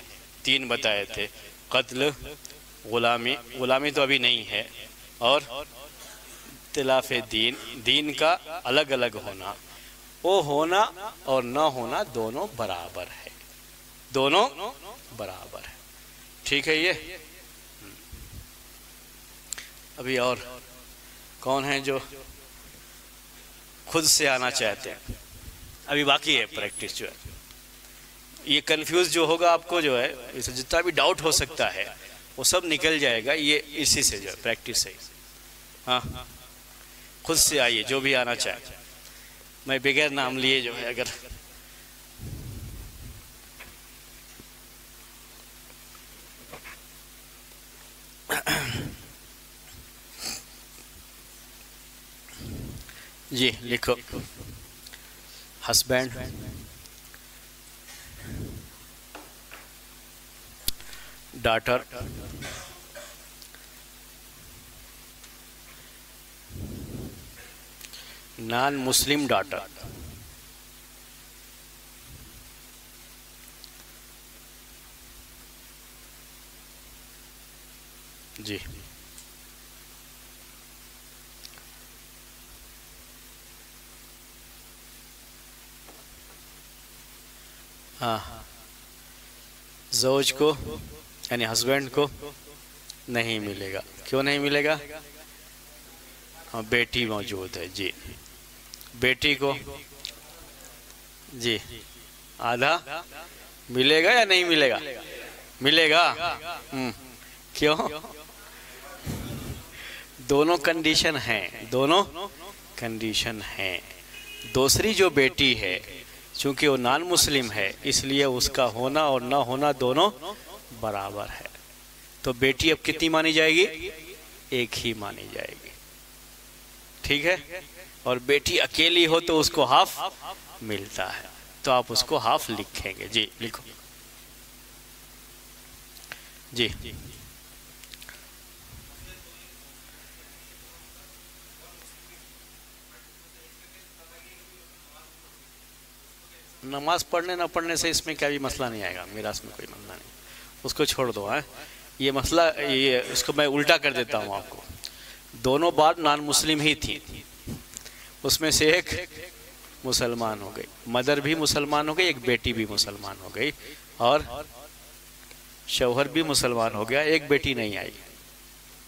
3 बताए थे, कत्ल, गुलामी, गुलामी तो अभी नहीं है, और इख्तिलाफ दीन, दीन का अलग अलग होना, वो होना और न होना दोनों बराबर है, दोनों बराबर है। ठीक है ये। अभी और कौन है जो खुद से आना चाहते हैं? अभी बाकी है प्रैक्टिस जो है। ये कंफ्यूज जो होगा आपको जो है, इसे जितना भी डाउट हो सकता है वो सब निकल जाएगा ये इसी से, जो है प्रैक्टिस है। हाँ, खुद से आइए जो भी आना चाहे। मैं बगैर नाम लिए जो है अगर जी लिखो, husband, daughter, non Muslim daughter, जी हाँ, ज़ौज को यानी हस्बैंड को नहीं मिलेगा। क्यों नहीं मिलेगा? हाँ, बेटी मौजूद है जी। बेटी को जी आधा मिलेगा या नहीं मिलेगा? मिलेगा। क्यों? दोनों कंडीशन हैं, दोनों कंडीशन हैं। दूसरी जो बेटी है, चूंकि वो नॉन मुस्लिम है, इसलिए उसका होना और ना होना दोनों बराबर है। तो बेटी अब कितनी मानी जाएगी? एक ही मानी जाएगी। ठीक है। और बेटी अकेली हो तो उसको हाफ मिलता है, तो आप उसको हाफ लिखेंगे। जी लिखो जी। नमाज पढ़ने ना पढ़ने से इसमें क्या भी मसला नहीं आएगा, मीरास में कोई मसला नहीं, उसको छोड़ दो। है ये मसला, ये इसको मैं उल्टा कर देता हूँ आपको। दोनों बात नॉन मुस्लिम ही थी, उसमें से एक मुसलमान हो गई, मदर भी मुसलमान हो गई, एक बेटी भी मुसलमान हो गई, और शौहर भी मुसलमान हो गया, एक बेटी नहीं आई,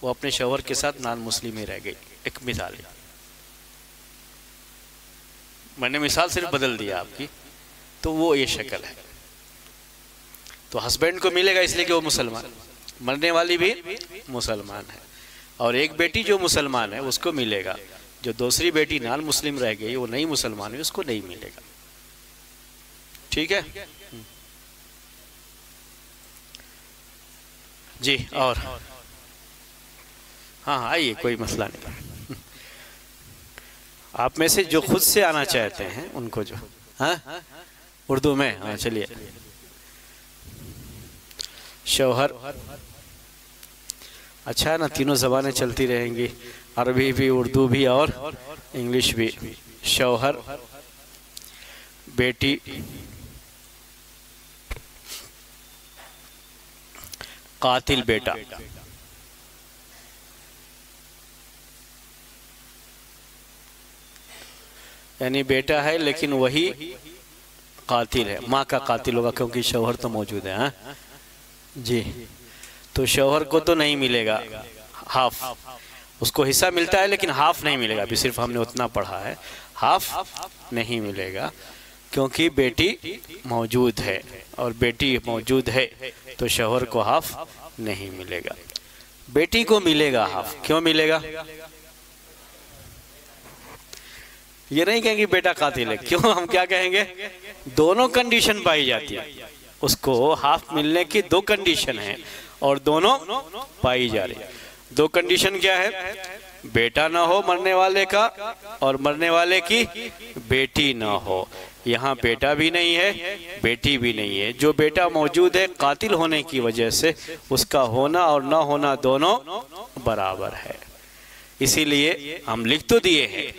वो अपने शौहर के साथ नॉन मुस्लिम ही रह गई। एक मिसाल है, मैंने मिसाल सिर्फ बदल दिया आपकी, तो वो ये शक्ल है। तो हस्बैंड को मिलेगा इसलिए कि वो मुसलमान, मरने वाली भी मुसलमान है, और एक बेटी जो मुसलमान है उसको मिलेगा। जो दूसरी बेटी नॉन मुस्लिम रह गई, वो नहीं मुसलमान है, उसको नहीं मिलेगा। ठीक है जी। और हाँ आइए, कोई मसला नहीं। आप में से जो खुद से आना चाहते हैं उनको जो, हाँ उर्दू में, हाँ चलिए। शौहर, अच्छा है ना, तीनों ज़बानें चलती रहेंगी, अरबी भी, उर्दू भी और इंग्लिश भी। शौहर, बेटी, कातिल बेटा, यानी बेटा है लेकिन वही कातिल है, माँ का कातिल होगा, क्योंकि शौहर तो मौजूद है। हाँ जी। तो शौहर को तो नहीं मिलेगा हाफ, उसको हिस्सा मिलता है लेकिन हाफ नहीं मिलेगा। अभी सिर्फ हमने उतना पढ़ा है, हाफ नहीं मिलेगा, क्योंकि बेटी मौजूद है, और बेटी मौजूद है तो शौहर को हाफ नहीं मिलेगा। बेटी को मिलेगा हाफ। क्यों मिलेगा? ये नहीं कहेंगे बेटा कातिल है, क्यों? हम क्या कहेंगे? दोनों कंडीशन पाई जाती है, उसको हाफ मिलने की दो कंडीशन है और दोनों पाई जा रही है। दो कंडीशन क्या है? बेटा ना हो मरने वाले का, और मरने वाले की बेटी ना हो। यहाँ बेटा भी नहीं है, बेटी भी नहीं है। जो बेटा मौजूद है, कातिल होने की वजह से उसका होना और ना होना दोनों बराबर है। इसीलिए हम लिख तो दिए हैं,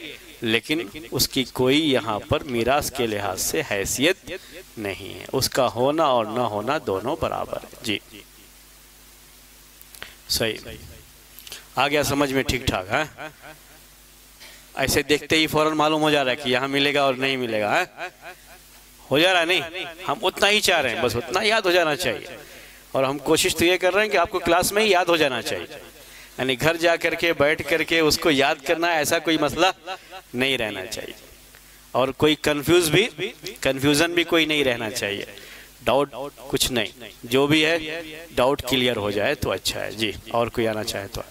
लेकिन उसकी कोई यहाँ पर मीरास के लिहाज से हैसियत नहीं है। उसका होना और ना होना दोनों बराबर है। जी सही, आ गया समझ में? ठीक ठाक है। ऐसे देखते ही फौरन मालूम हो जा रहा है कि यहाँ मिलेगा और नहीं मिलेगा है? हो जा रहा है नहीं? हम उतना ही चाह रहे हैं, बस उतना याद हो जाना चाहिए। और हम कोशिश तो ये कर रहे हैं कि आपको क्लास में ही याद हो जाना चाहिए, यानी घर जा करके बैठ करके उसको याद करना ऐसा कोई मसला नहीं रहना चाहिए। और कोई कंफ्यूजन भी कोई नहीं रहना चाहिए, डाउट कुछ नहीं, जो भी है डाउट क्लियर हो जाए तो अच्छा है जी। और कोई आना चाहे तो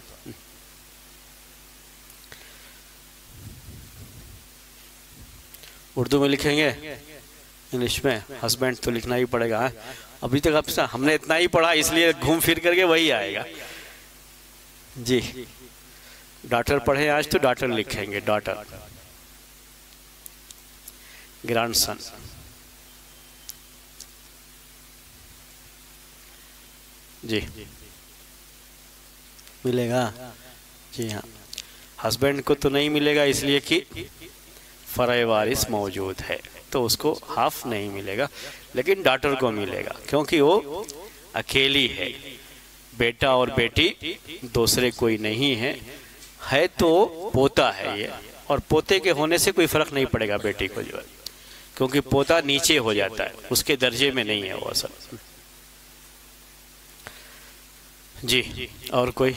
उर्दू में लिखेंगे, इंग्लिश में? हस्बैंड तो लिखना ही पड़ेगा है? अभी तक अब हमने इतना ही पढ़ा, इसलिए घूम फिर करके वही आएगा जी। डॉटर पढ़े आज तो डॉटर लिखेंगे, डॉटर, ग्रैंडसन। जी मिलेगा जी हाँ। हस्बैंड को तो नहीं मिलेगा इसलिए कि फराए वारिस मौजूद है, तो उसको हाफ नहीं मिलेगा, लेकिन डॉटर को मिलेगा क्योंकि वो अकेली है। बेटा और बेटी दूसरे कोई नहीं है तो पोता है ये, और पोते के होने से कोई फर्क नहीं पड़ेगा बेटी को जो है, क्योंकि पोता नीचे हो जाता है, उसके दर्जे में नहीं है वो असल जी। और कोई?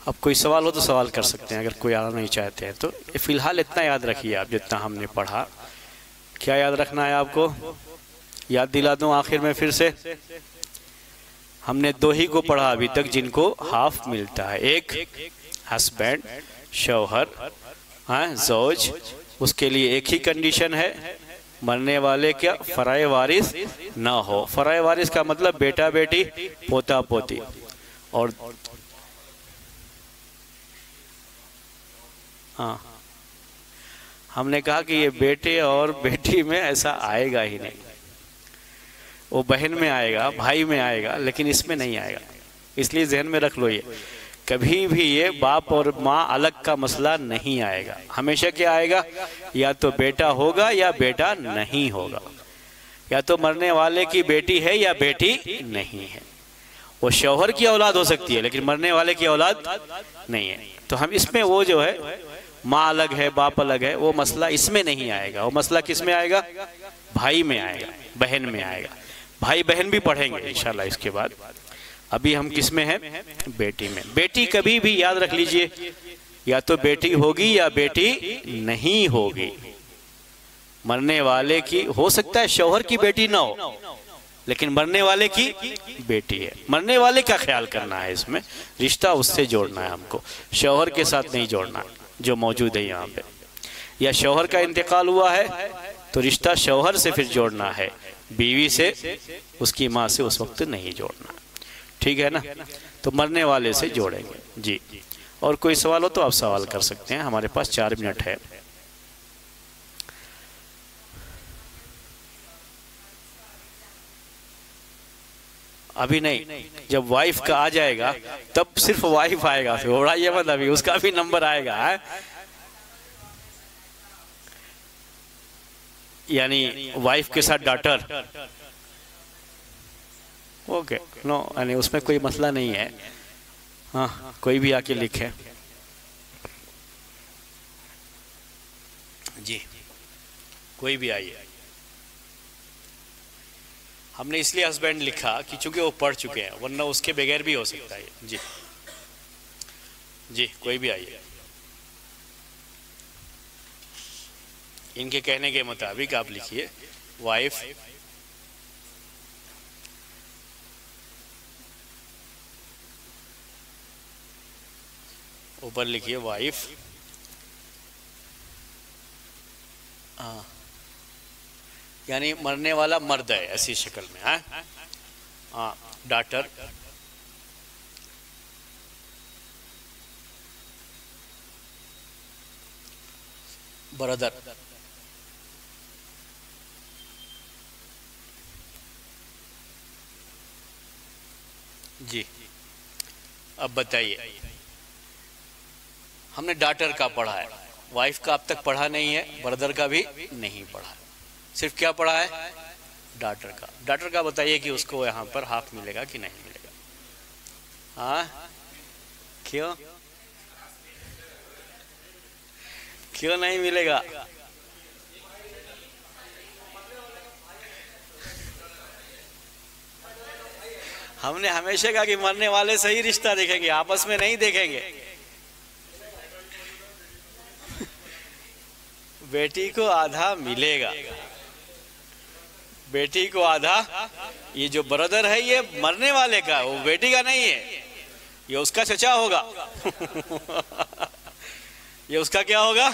अब कोई सवाल हो तो सवाल कर सकते हैं, अगर कोई आना नहीं चाहते हैं तो। फिलहाल इतना याद रखिए आप जितना हमने पढ़ा। क्या याद रखना है आपको? याद दिला दूं आखिर में फिर से। हमने दो ही को पढ़ा अभी तक जिनको हाफ मिलता है, एक हस्बैंड, शौहर, हाँ ज़ौज, उसके लिए एक ही कंडीशन है, मरने वाले क्या फराए वारिस ना हो। फराए वारिस का मतलब बेटा बेटी, पोता पोती। और हाँ, हमने कहा कि ये बेटे और बेटी में ऐसा आएगा ही नहीं, वो बहन में आएगा, भाई में आएगा, लेकिन इसमें नहीं आएगा। इसलिए जहन में रख लो, ये कभी भी ये बाप और माँ अलग का मसला नहीं आएगा। हमेशा क्या आएगा? या तो बेटा होगा या बेटा नहीं होगा, या तो मरने वाले की बेटी है या बेटी नहीं है। वो शौहर की औलाद हो सकती है लेकिन मरने वाले की औलाद नहीं है। तो हम इसमें वो जो है माँ अलग है बाप अलग है, वो मसला इसमें नहीं आएगा। वो मसला किस में आएगा? भाई में आएगा, बहन में आएगा। भाई बहन भी पढ़ेंगे इंशाल्लाह इसके बाद। अभी हम किस में हैं? बेटी में। बेटी कभी भी याद रख लीजिए, या तो बेटी होगी या बेटी नहीं होगी। मरने वाले की हो सकता है शौहर की बेटी ना हो, लेकिन मरने वाले की बेटी है। मरने वाले का ख्याल करना है, इसमें रिश्ता उससे जोड़ना है हमको, शौहर के साथ नहीं जोड़ना जो मौजूद है यहाँ पे। या शौहर का इंतकाल हुआ है तो रिश्ता शौहर से फिर जोड़ना है, बीवी से, उसकी माँ से उस वक्त नहीं जोड़ना। ठीक है ना? तो मरने वाले से जोड़ेंगे जी। और कोई सवाल हो तो आप सवाल कर सकते हैं, हमारे पास 4 मिनट है। अभी नहीं, जब वाइफ का आ जाएगा तब सिर्फ वाइफ आएगा, फिर उड़ाइए मत, अभी उसका भी नंबर आएगा है? यानी वाइफ के साथ डॉटर, ओके नो, यानी उसमें कोई मसला नहीं है। हाँ, कोई भी आके लिखे जी, कोई भी आइए। हमने इसलिए हस्बैंड लिखा कि चूंकि वो पढ़ चुके हैं, वरना उसके बगैर भी हो सकता है जी। जी कोई भी आइए। इनके कहने के मुताबिक आप लिखिए वाइफ, ऊपर लिखिए वाइफ, हाँ, यानी मरने वाला मर्द है ऐसी शक्ल में है। हाँ, डॉटर, ब्रदर, जी। अब बताइए, हमने डॉटर का पढ़ा है, वाइफ का अब तक पढ़ा नहीं है, ब्रदर का भी नहीं पढ़ा, सिर्फ क्या पढ़ा है? डॉटर का। डॉटर का बताइए कि उसको यहाँ पर हाफ मिलेगा कि नहीं मिलेगा? हाँ, क्यों क्यों नहीं मिलेगा? हमने हमेशा कहा कि मरने वाले से ही रिश्ता देखेंगे, आपस में नहीं देखेंगे। बेटी को आधा मिलेगा, बेटी को आधा। ये जो ब्रदर है ये मरने वाले का, वो बेटी का नहीं है, ये उसका चचा होगा। ये उसका क्या होगा?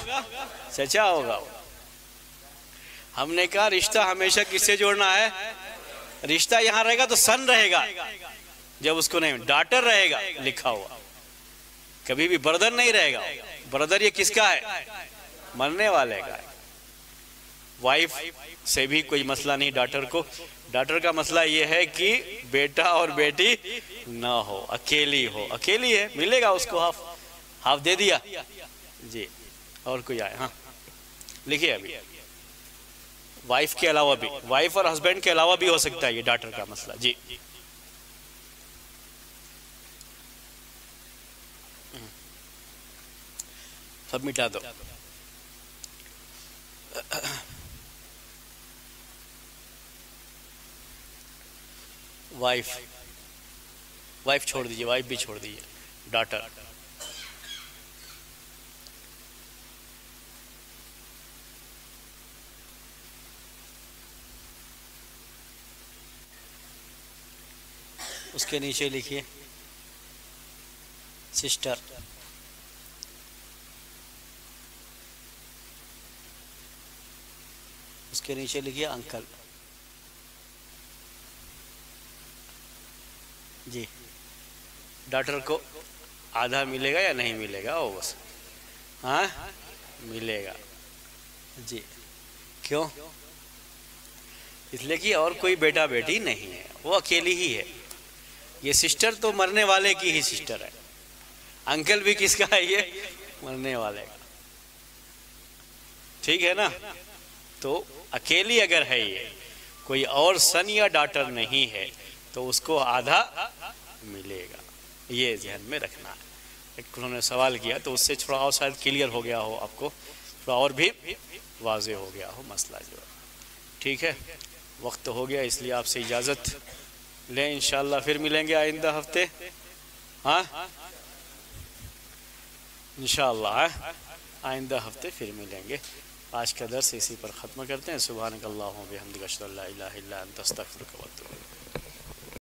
चचा होगा। हमने कहा रिश्ता हमेशा किससे जोड़ना है? रिश्ता यहां रहेगा तो सन रहेगा, जब उसको नहीं डॉटर रहेगा लिखा हुआ, कभी भी ब्रदर नहीं रहेगा। ब्रदर ये किसका है? मरने वाले का है। वाइफ से भी कोई मसला नहीं डॉटर को। डॉटर का मसला ये है कि बेटा और बेटी ना हो, अकेली हो। अकेली है, मिलेगा उसको हाफ, हाफ दे दिया जी। और कोई आए? हाँ लिखिए। अभी वाइफ के अलावा भी, वाइफ और हस्बैंड के अलावा भी हो सकता है ये डॉटर का मसला जी। सब मिटा दो। वाइफ, वाइफ छोड़ दीजिए, वाइफ भी छोड़ दीजिए, डॉटर। उसके नीचे लिखिए सिस्टर। उसके नीचे लिखिए अंकल जी। डॉटर को आधा मिलेगा या नहीं मिलेगा? वो बस हाँ मिलेगा जी। क्यों? इसलिए कि और कोई बेटा बेटी नहीं है, वो अकेली ही है। ये सिस्टर तो मरने वाले की ही सिस्टर है। अंकल भी किसका है? ये मरने वाले का। ठीक है ना? तो अकेली अगर है ये, कोई और सन या डॉटर नहीं है, तो उसको आधा मिलेगा। ये ध्यान में रखना है। एक उन्होंने सवाल किया तो उससे थोड़ा और शायद क्लियर हो गया हो आपको, थोड़ा और भी वाज़ेह हो गया हो मसला जो। ठीक है, वक्त हो गया, इसलिए आपसे इजाज़त लें। इंशाअल्लाह फिर मिलेंगे आइंदा हफ्ते। हाँ इंशाअल्लाह आइंदा हफ्ते फिर मिलेंगे। आज का दर्स इसी पर ख़त्म करते हैं। सुब्हानक अल्लाहुम्मा व बिहम्दिक अशहदु अल्ला इलाहा इल्ला अंत अस्तगफिरुका व अतूबु इलैक।